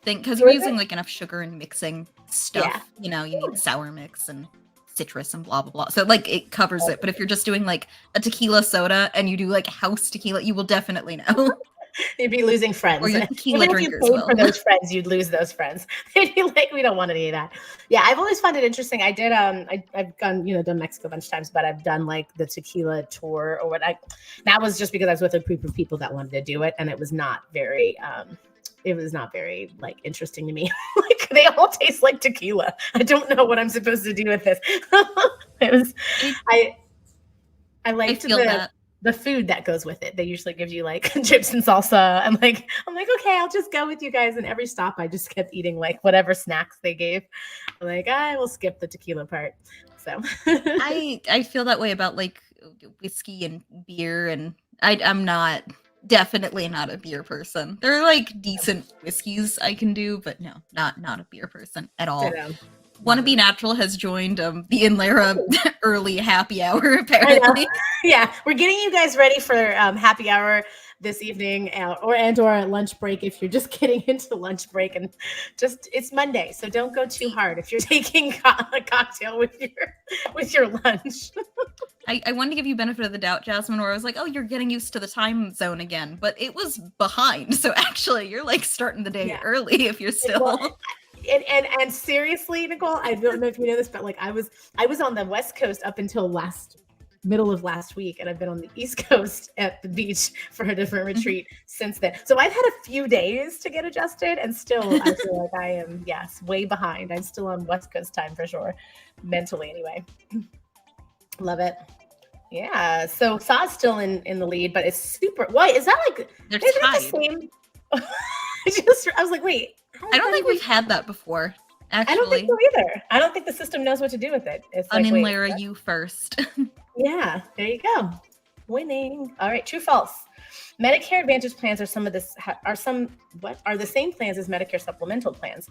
thing because you're using enough sugar and mixing stuff. Yeah. You need sour mix and citrus and blah blah blah. So it covers it. But if you're just doing a tequila soda and you do house tequila, you will definitely know. You'd be losing friends. Or your tequila Even drinkers if you paid for those friends, you'd lose those friends. They'd be like, we don't want any of that. Yeah, I've always found it interesting. I did I've gone, done Mexico a bunch of times, but I've done the tequila tour or that was just because I was with a group of people that wanted to do it, and it was not very interesting to me. They all taste like tequila. I don't know what I'm supposed to do with this. I liked the food that goes with it. They usually give you chips and salsa. I'm like, okay, I'll just go with you guys. And every stop, I just kept eating whatever snacks they gave. I'm like, I will skip the tequila part. So I feel that way about whiskey and beer, and I'm definitely not a beer person. There are decent whiskeys I can do, but no, not a beer person at all. Wanna Be Natural has joined the Inlera early happy hour, apparently. Yeah, we're getting you guys ready for happy hour this evening or lunch break if you're just getting into lunch break, and it's Monday, so don't go too hard if you're taking a cocktail with your lunch. I wanted to give you benefit of the doubt, Jasmine, where I was like, oh, you're getting used to the time zone again, but it was behind. So actually you're starting the day early if you're still. And seriously, Nichole, I don't know if you know this, but I was on the West Coast up until middle of last week, and I've been on the East Coast at the beach for a different retreat since then. So I've had a few days to get adjusted, and still I feel like I am way behind. I'm still on West Coast time for sure, mentally anyway. Love it. Yeah. So Sa's still in the lead, but it's super. Why is that they're tied? The same? I was like, wait. I don't think we've had that before. Actually, I don't think so either. I don't think the system knows what to do with it. It's Inlera, you first. Yeah, there you go. Winning. All right, true, false. Medicare Advantage plans are the same plans as Medicare supplemental plans.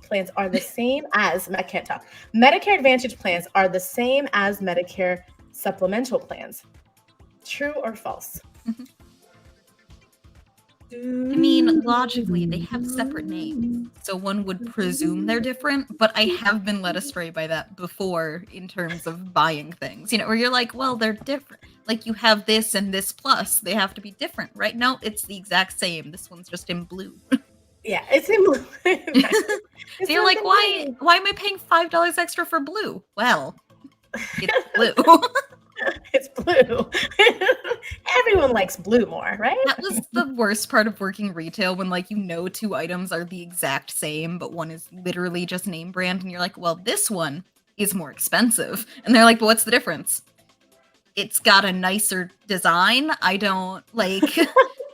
Plans are the same as I can't talk. Medicare Advantage plans are the same as Medicare supplemental plans. True or false? I mean, logically, they have separate names, so one would presume they're different, but I have been led astray by that before in terms of buying things, where you're like, well, they're different. You have this and this plus, they have to be different, right? No, it's the exact same. This one's just in blue. Yeah, it's in blue. So you're like, why am I paying $5 extra for blue? Well, it's blue. It's blue. Everyone likes blue more, right? That was the worst part of working retail when two items are the exact same, but one is literally just name brand, and you're like, well, this one is more expensive. And they're like, but what's the difference? It's got a nicer design. I don't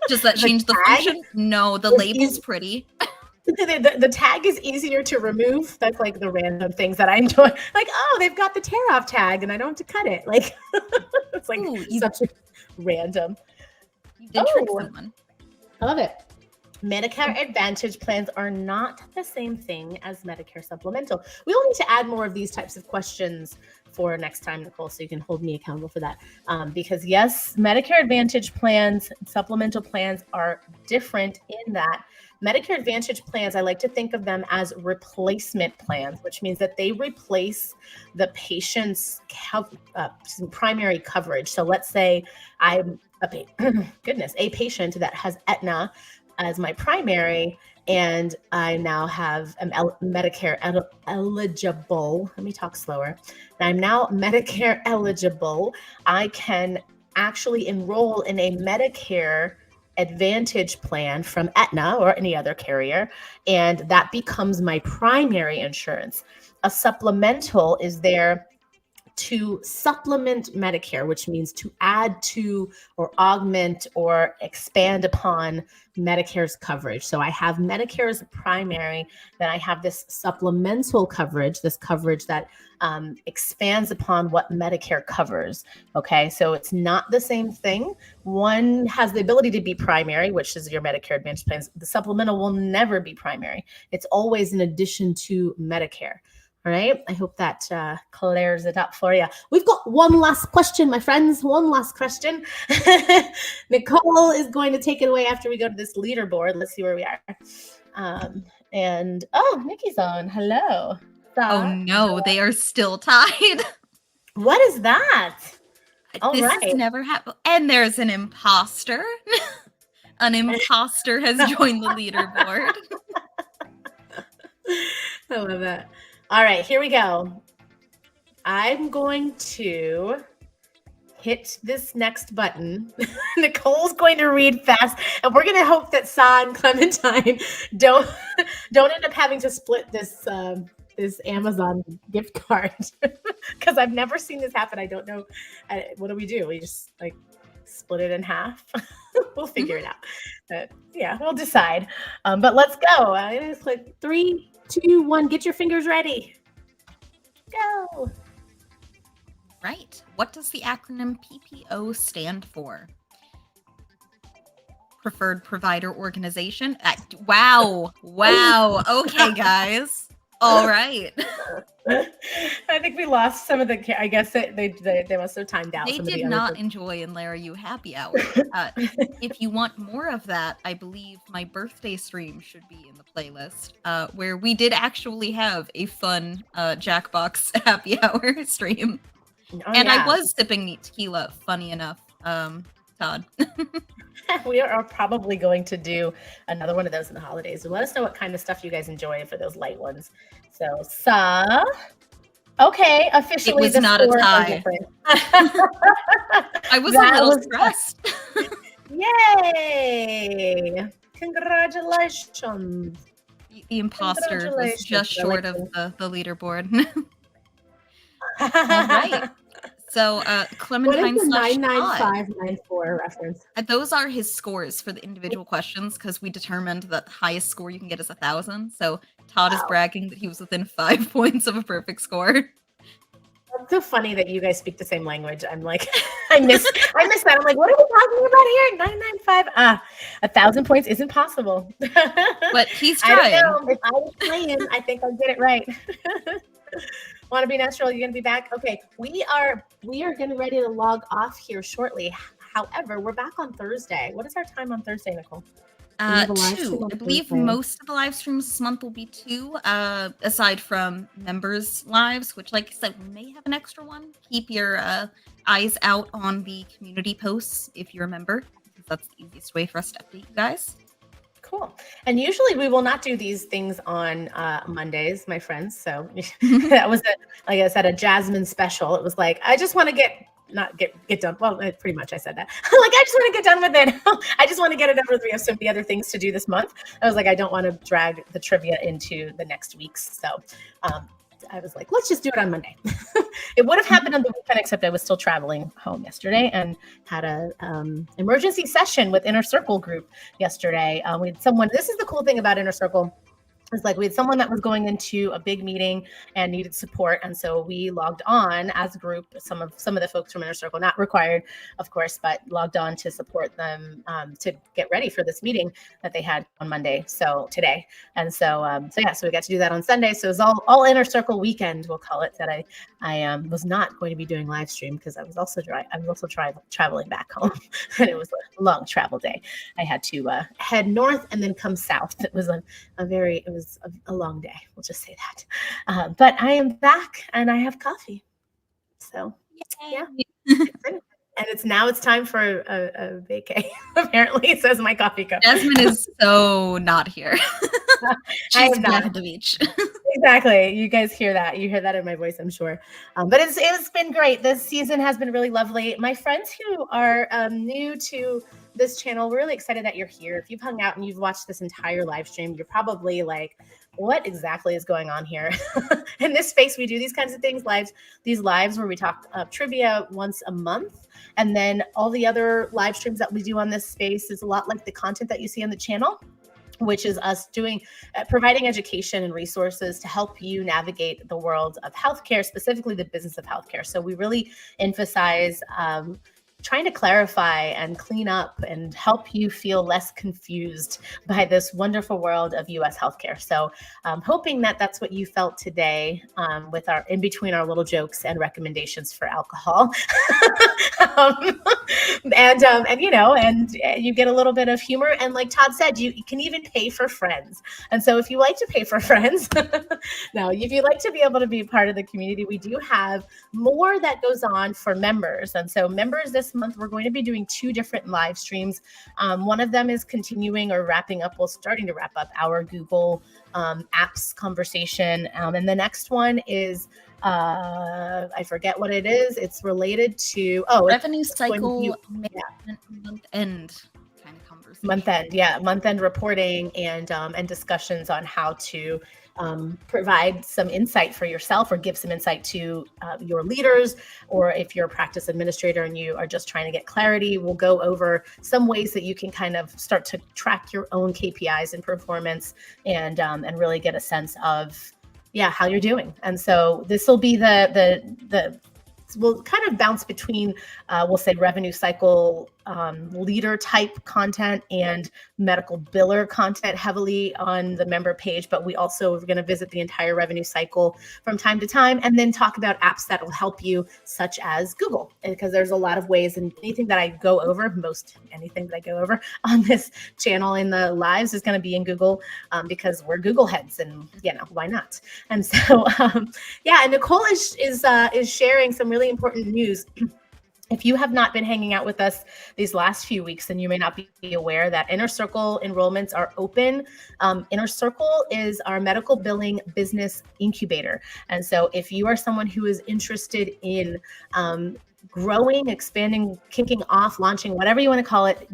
does that change the function? No, the label's pretty. The tag is easier to remove. That's the random things that I enjoy. Oh, they've got the tear off tag and I don't have to cut it. It's such a random. You did trick someone. I love it. Medicare Advantage plans are not the same thing as Medicare supplemental. We will need to add more of these types of questions for next time, Nichole, so you can hold me accountable for that. Because yes, Medicare Advantage plans, supplemental plans are different in that Medicare Advantage plans, I like to think of them as replacement plans, which means that they replace the patient's primary coverage. So let's say I'm a patient that has Aetna as my primary, and I now have Medicare eligible. Let me talk slower. I'm now Medicare eligible. I can actually enroll in a Medicare Advantage plan from Aetna or any other carrier, and that becomes my primary insurance. A supplemental is there to supplement Medicare, which means to add to or augment or expand upon Medicare's coverage. So I have Medicare as a primary, then I have this supplemental coverage, this coverage that expands upon what Medicare covers. Okay, so it's not the same thing. One has the ability to be primary, which is your Medicare Advantage plans. The supplemental will never be primary. It's always in addition to Medicare. All right. I hope that clears it up for you. We've got one last question, my friends. One last question. Nichole is going to take it away after we go to this leaderboard. Let's see where we are. Nikki's on. Hello. Oh no, they are still tied. What is that? This has never happened. And there's an imposter. An imposter has joined the leaderboard. I love that. All right, here we go. I'm going to hit this next button. Nichole's going to read fast, and we're going to hope that Sa and Clementine don't end up having to split this Amazon gift card, because I've never seen this happen. I don't know. What do? We just like split it in half. We'll figure it out. But yeah, we'll decide. But let's go. I'm going to click 3, 2, 1. Get your fingers ready. Go. Right. What does the acronym PPO stand for? Preferred Provider Organization. Wow. Okay, guys. All right. I think we lost some of the. I guess they must have timed out. They did not enjoy Inlera U happy hour. If you want more of that, I believe my birthday stream should be in the playlist, where we did actually have a fun Jackbox happy hour stream. I was sipping neat tequila. Funny enough, Todd. We are probably going to do another one of those in the holidays. So let us know what kind of stuff you guys enjoy for those light ones. So, okay, officially it was not a tie. I was a little stressed. Yay! Congratulations. The imposter was just short of the leaderboard. All right. So, Clementine what is the slash 99594 reference? Those are his scores for the individual questions, because we determined that the highest score you can get is 1,000. So Todd is bragging that he was within 5 points of a perfect score. It's so funny that you guys speak the same language. I'm like, I miss that. I'm like, what are we talking about here? 995. 1,000 points isn't possible. But he's trying. I don't know. If I was playing, I think I'll get it right. Want to be natural? You're going to be back? Okay, we are getting ready to log off here shortly. However, we're back on Thursday. What is our time on Thursday, Nichole? 2. I believe most of the live streams this month will be 2, aside from members' lives, which, like I said, we may have an extra one. Keep your eyes out on the community posts if you're a member, because that's the easiest way for us to update you guys. Cool. And usually we will not do these things on Mondays, my friends. So that was, like I said, a Jasmine special. It was like, I just want to get done. Well, pretty much I said that. Like, I just want to get done with it. I just want to get it over with. We have so many other things to do this month. I was like, I don't want to drag the trivia into the next week's. So I was like, let's just do it on Monday. It would have happened on the weekend, except I was still traveling home yesterday and had a emergency session with Inner Circle group yesterday. We had someone. This is the cool thing about Inner Circle. It's like we had someone that was going into a big meeting and needed support, and so we logged on as a group. Some of the folks from Inner Circle, not required, of course, but logged on to support them to get ready for this meeting that they had on Monday, so today. And so so we got to do that on Sunday. So it was all Inner Circle weekend, we'll call it. That I was not going to be doing live stream because I was also traveling back home, and it was a long travel day. I had to head north and then come south. It was a long day. We'll just say that. But I am back and I have coffee. So yeah. And it's time for a vacay. Apparently, it says my coffee cup. Jasmine is so not here. She's not at the beach. Exactly. You guys hear that. You hear that in my voice, I'm sure. But it's been great. This season has been really lovely. My friends who are new to this channel, we're really excited that you're here. If you've hung out and you've watched this entire live stream, you're probably like, what exactly is going on here? In this space, we do these kinds of things, these lives where we talk trivia once a month. And then all the other live streams that we do on this space is a lot like the content that you see on the channel, which is us providing education and resources to help you navigate the world of healthcare, specifically the business of healthcare. So we really emphasize trying to clarify and clean up and help you feel less confused by this wonderful world of U.S. healthcare. So I'm hoping that that's what you felt today with our in between our little jokes and recommendations for alcohol. And you get a little bit of humor. And like Todd said, you can even pay for friends. And so if you like to pay for friends, now if you like to be able to be part of the community, we do have more that goes on for members. And so members this month, we're going to be doing 2 different live streams. One of them is continuing or starting to wrap up our Google apps conversation. And the next one is, I forget what it is. It's related to, revenue cycle month end kind of conversation. Month end reporting and discussions on how to provide some insight for yourself or give some insight to your leaders, or if you're a practice administrator and you are just trying to get clarity, we'll go over some ways that you can kind of start to track your own KPIs and performance and really get a sense of how you're doing. And so this will be we'll kind of bounce between, we'll say, revenue cycle leader type content and medical biller content heavily on the member page. But we also are going to visit the entire revenue cycle from time to time and then talk about apps that will help you, such as Google, because there's a lot of ways, and anything that I go over, anything that I go over on this channel in the lives is going to be in Google because we're Google heads, and why not? And so and Nichole is sharing some really important news. If you have not been hanging out with us these last few weeks, then you may not be aware that Inner Circle enrollments are open. Inner Circle is our medical billing business incubator. And so if you are someone who is interested in growing, expanding, kicking off, launching, whatever you want to call it,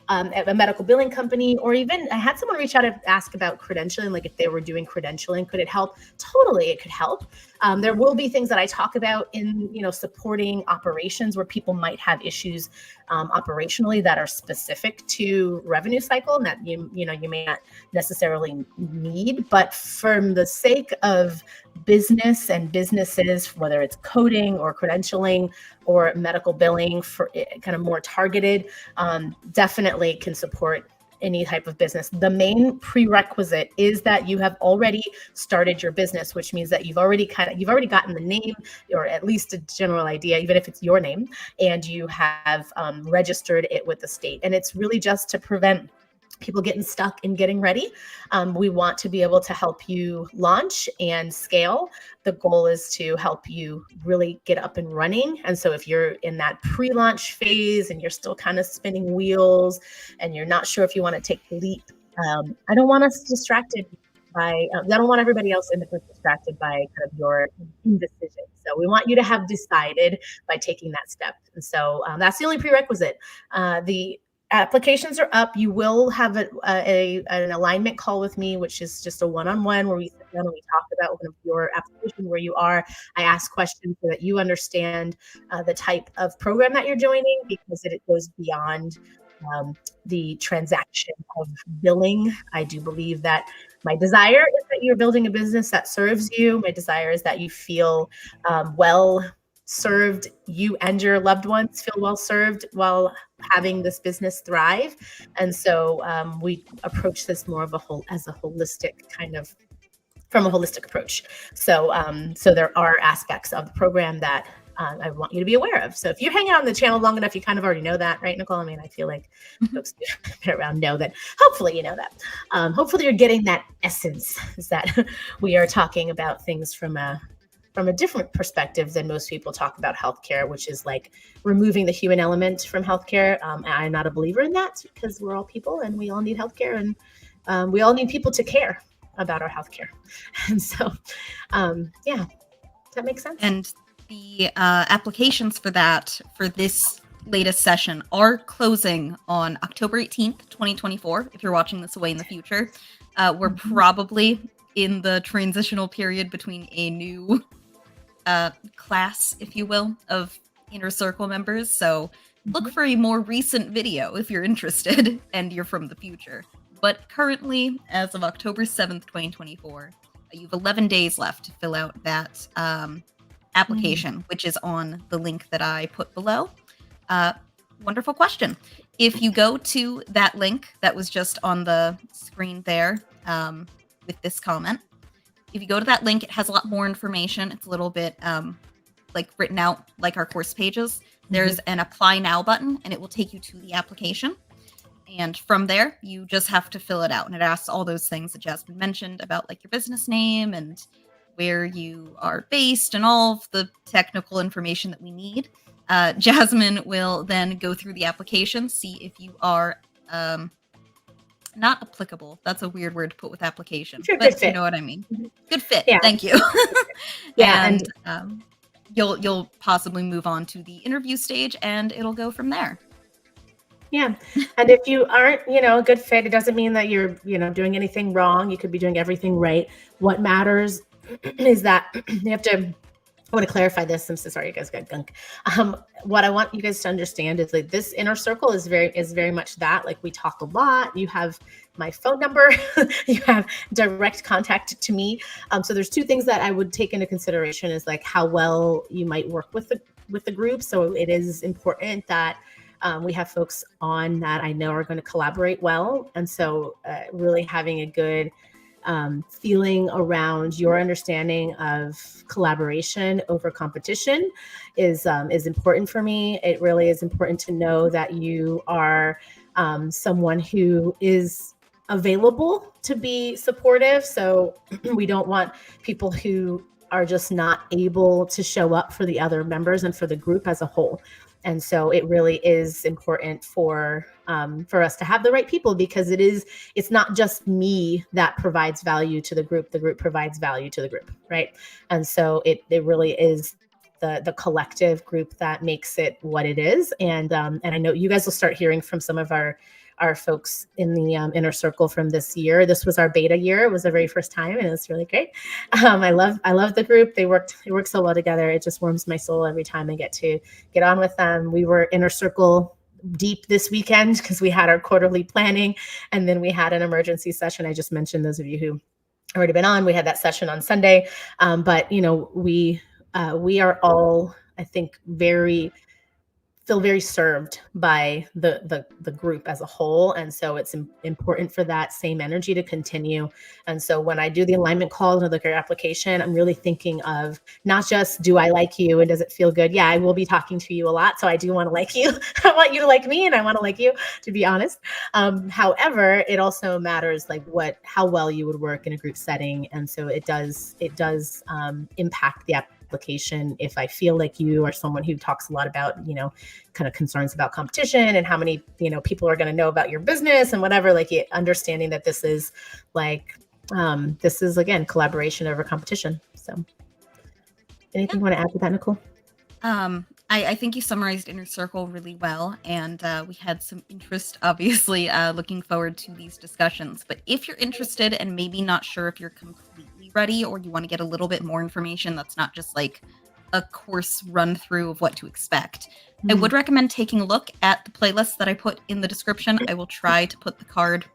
at a medical billing company, or even I had someone reach out and ask about credentialing, like if they were doing credentialing, could it help? Totally, it could help. There will be things that I talk about in, supporting operations where people might have issues operationally that are specific to revenue cycle and that you may not necessarily need, but from the sake of business and businesses, whether it's coding or credentialing or medical billing for kind of more targeted, definitely can support any type of business. The main prerequisite is that you have already started your business, which means that you've already gotten the name, or at least a general idea, even if it's your name, and you have registered it with the state. And it's really just to prevent people getting stuck in getting ready. We want to be able to help you launch and scale. The goal is to help you really get up and running. And so if you're in that pre-launch phase and you're still kind of spinning wheels and you're not sure if you want to take the leap, I don't want us distracted by, I don't want everybody else in the group distracted by kind of your indecision. So we want you to have decided by taking that step. And so that's the only prerequisite. The applications are up. You will have an alignment call with me, which is just a one-on-one where we sit down and we talk about your application, where you are. I ask questions so that you understand the type of program that you're joining, because it goes beyond the transaction of billing. I do believe that my desire is that you're building a business that serves you. My desire is that you feel well served, you and your loved ones feel well served while having this business thrive. And so we approach this more of as a holistic kind of, from a holistic approach. So so there are aspects of the program that I want you to be aware of. So if you're hanging out on the channel long enough, you kind of already know that, right, Nichole? I mean, I feel like folks who've been around know that. Hopefully you know that. Hopefully you're getting that essence, is that we are talking about things from a different perspective than most people talk about healthcare, which is like removing the human element from healthcare. I'm not a believer in that, because we're all people and we all need healthcare, and we all need people to care about our healthcare. And so, yeah, does that make sense? And the applications for this latest session are closing on October 18th, 2024. If you're watching this away in the future, we're probably in the transitional period between a new class, if you will, of Inner Circle members. So look for a more recent video if you're interested and you're from the future. But currently, as of October 7th, 2024, you have 11 days left to fill out that application, which is on the link that I put below. Wonderful question. If you go to that link that was just on the screen there with this comment, if you go to that link, it has a lot more information. It's a little bit like written out like our course pages. There's an apply now button, and it will take you to the application. And from there, you just have to fill it out. And it asks all those things that Jasmine mentioned about like your business name and where you are based and all of the technical information that we need. Jasmine will then go through the application, see if you are not applicable. That's a weird word to put with application, but you know what I mean. Good fit. Yeah. Thank you. Yeah. And you'll possibly move on to the interview stage, and it'll go from there. Yeah. And if you aren't, a good fit, it doesn't mean that you're, doing anything wrong. You could be doing everything right. What matters is that you have to, I want to clarify this. I'm so sorry you guys got gunk. What I want you guys to understand is like this Inner Circle is very much that. Like, we talk a lot. You have my phone number. You have direct contact to me. So there's two things that I would take into consideration is like how well you might work with the group. So it is important that we have folks on that I know are going to collaborate well. And so really having a good feeling around your understanding of collaboration over competition is important for me. It really is important to know that you are someone who is available to be supportive. So we don't want people who are just not able to show up for the other members and for the group as a whole. And so it really is important for us to have the right people, because it's not just me that provides value to the group provides value to the group, right? And so it really is the collective group that makes it what it is. And I know you guys will start hearing from some of our folks in the Inner Circle from this year. This was our beta year. It was the very first time, and it was really great. I love the group. They work so well together. It just warms my soul every time I get to get on with them. We were Inner Circle deep this weekend because we had our quarterly planning, and then we had an emergency session. I just mentioned, those of you who already been on, we had that session on Sunday. But we are all, I think, feel very served by the group as a whole. And so it's important for that same energy to continue. And so when I do the alignment call and look at your application, I'm really thinking of not just, do I like you and does it feel good? Yeah, I will be talking to you a lot. So I do want to like you. I want you to like me, and I want to like you, to be honest. However, it also matters like how well you would work in a group setting. And so it does impact the application if I feel like you are someone who talks a lot about, kind of concerns about competition and how many, people are going to know about your business and whatever, like understanding that this is again, collaboration over competition. So anything you want to add to that, Nichole? I think you summarized Inner Circle really well, and we had some interest, obviously, looking forward to these discussions. But if you're interested and maybe not sure if you're completely ready, or you want to get a little bit more information that's not just like a course run through of what to expect. I would recommend taking a look at the playlist that I put in the description. I will try to put the card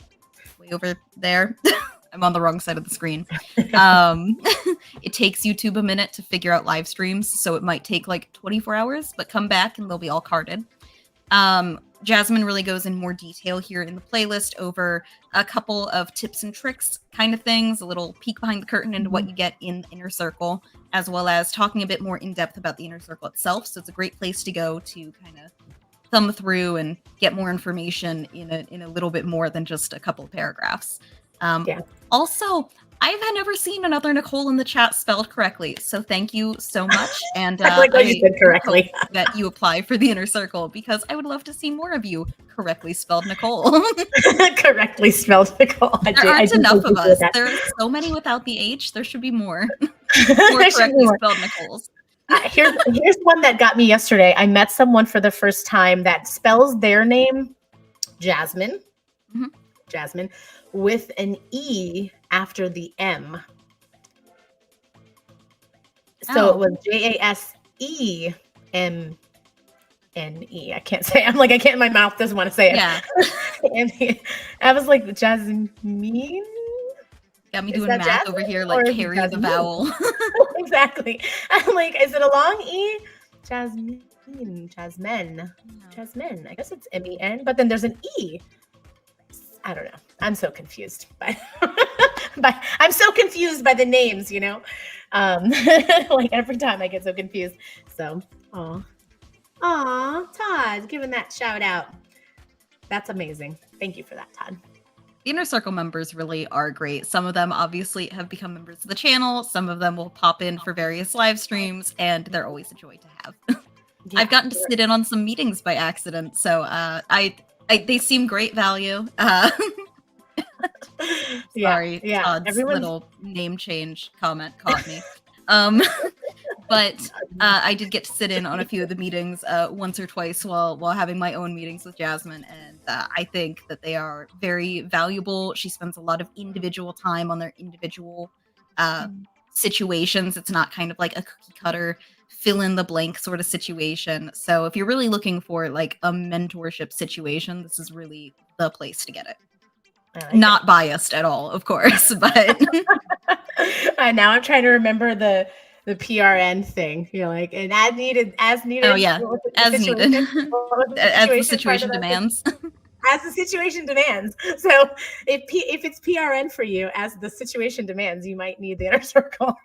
way over there. I'm on the wrong side of the screen. It takes YouTube a minute to figure out live streams, so it might take like 24 hours, but come back and they'll be all carded. Jasmine really goes in more detail here in the playlist over a couple of tips and tricks kind of things, a little peek behind the curtain into what you get in the Inner Circle, as well as talking a bit more in depth about the Inner Circle itself. So it's a great place to go to kind of thumb through and get more information in a little bit more than just a couple of paragraphs. Also, I've never seen another Nichole in the chat spelled correctly, so thank you so much. And I like what you said correctly. hope that you apply for the Inner Circle, because I would love to see more of you correctly spelled Nichole. Correctly spelled Nichole. There aren't enough of us. There are so many without the H. There should be more. More correctly spelled Nicholes. Here's one that got me yesterday. I met someone for the first time that spells their name Jasmine. Jasmine with an E after the M. So it was Jasemne. I can't say. I'm like, I can't. My mouth doesn't want to say it. Yeah. And I was like, Jasmine. Got me doing math Jasmine over here, like carry the vowel. Exactly. I'm like, is it a long E? Jasmine. Jasmine. I guess it's MEN, but then there's an E. I don't know. I'm so confused by I'm so confused by the names, you know. Like every time I get so confused. So, Todd, giving that shout out. That's amazing. Thank you for that, Todd. The Inner Circle members really are great. Some of them obviously have become members of the channel. Some of them will pop in for various live streams, and they're always a joy to have. Yeah, I've gotten to sit in on some meetings by accident, so they seem great value. Sorry, Todd's little name change comment caught me. But I did get to sit in on a few of the meetings once or twice while having my own meetings with Jasmine, and I think that they are very valuable. She spends a lot of individual time on their individual situations. It's not kind of like a cookie cutter fill in the blank sort of situation. So if you're really looking for like a mentorship situation, this is really the place to get it. Not biased at all, of course, but now I'm trying to remember the PRN thing. You're like, and as needed. Oh yeah, as needed. As the situation demands. As the situation demands. So if it's PRN for you, as the situation demands, you might need the Inner Circle.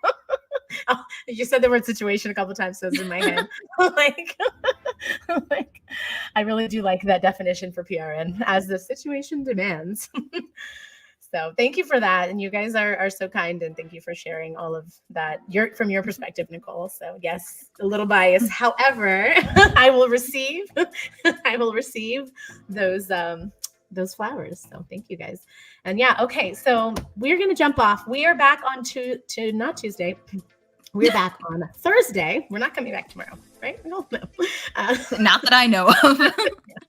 Oh, you said the word situation a couple of times, so it's in my head. like, I really do like that definition for PRN, as the situation demands. So thank you for that. And you guys are so kind, and thank you for sharing all of that from your perspective, Nichole. So yes, a little biased. However, I will receive those flowers. So thank you guys. And yeah, okay. So we're going to jump off. We are back on to not Tuesday. We're back on Thursday. We're not coming back tomorrow, right? No. Not that I know of. Yeah,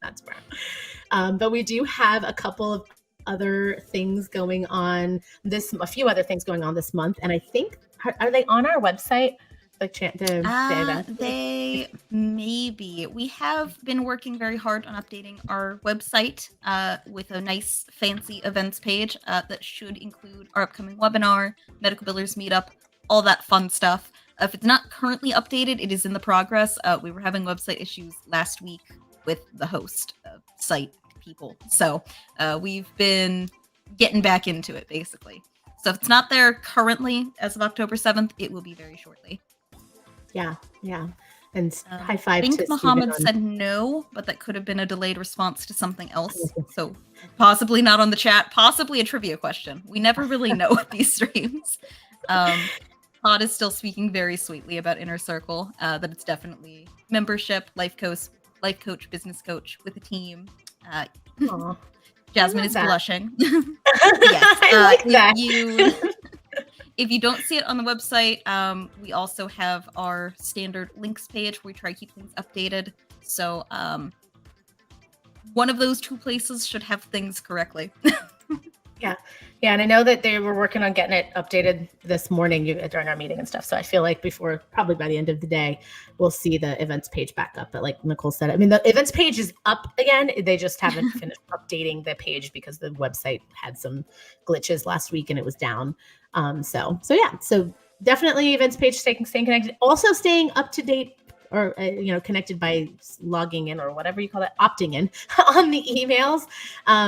not tomorrow. But we do have a couple of other things going on a few other things going on this month. And I think, are they on our website? They may be. We have been working very hard on updating our website with a nice fancy events page that should include our upcoming webinar, Medical Billers Meetup, all that fun stuff. If it's not currently updated, it is in the progress. We were having website issues last week with the host site people. So we've been getting back into it, basically. So if it's not there currently as of October 7th, it will be very shortly. Yeah. And high five I think to Muhammad said no, but that could have been a delayed response to something else. So possibly not on the chat, possibly a trivia question. We never really know with these streams. Todd is still speaking very sweetly about Inner Circle, that it's definitely membership, life coach, business coach with a team. Jasmine is blushing. Yes, I like that. If you don't see it on the website, we also have our standard links page where we try to keep things updated. So one of those two places should have things correctly. Yeah. Yeah. And I know that they were working on getting it updated this morning during our meeting and stuff. So I feel like probably by the end of the day, we'll see the events page back up. But like Nichole said, I mean, the events page is up again. They just haven't finished updating the page because the website had some glitches last week and it was down. So yeah. So definitely events page staying connected. Also staying up to date or connected by logging in or whatever you call it, opting in on the emails,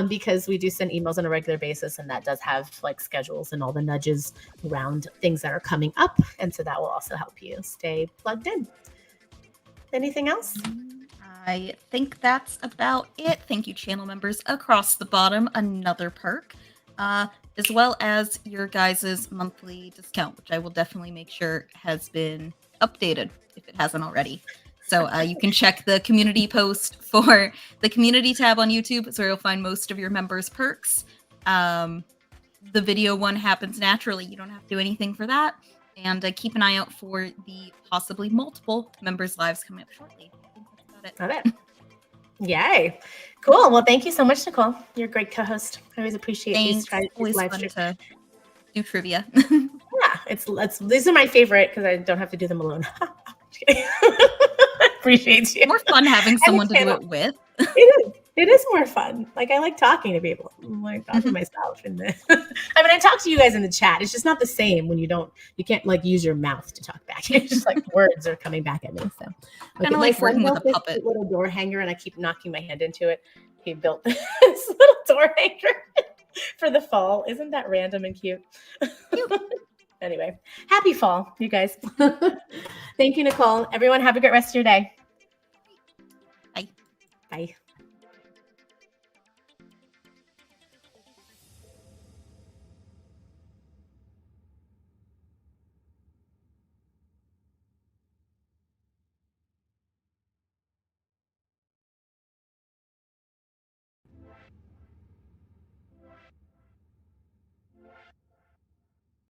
because we do send emails on a regular basis, and that does have like schedules and all the nudges around things that are coming up, and so that will also help you stay plugged in. Anything else? I think that's about it. Thank you, channel members. Across the bottom, another perk, as well as your guys' monthly discount, which I will definitely make sure has been updated if it hasn't already. So you can check the community post for the community tab on YouTube. It's where you'll find most of your members' perks. The video one happens naturally. You don't have to do anything for that. And keep an eye out for the possibly multiple members' lives coming up shortly. I think that's about it. Got it. Yay. Cool. Well, thank you so much, Nichole. You're a great co-host. I always appreciate these Always live fun streams. to do trivia. Yeah, these are my favorite because I don't have to do them alone. Appreciate you. More fun having someone to do it with. It is more fun. Like I like talking to people. I like talking to myself. I mean, I talk to you guys in the chat. It's just not the same when you can't like use your mouth to talk back. It's just like words are coming back at me. So kind of like working with a puppet. Little door hanger, and I keep knocking my hand into it. He built this little door hanger for the fall. Isn't that random and cute? Anyway, happy fall, you guys. Thank you, Nichole. Everyone, have a great rest of your day. Bye. Bye.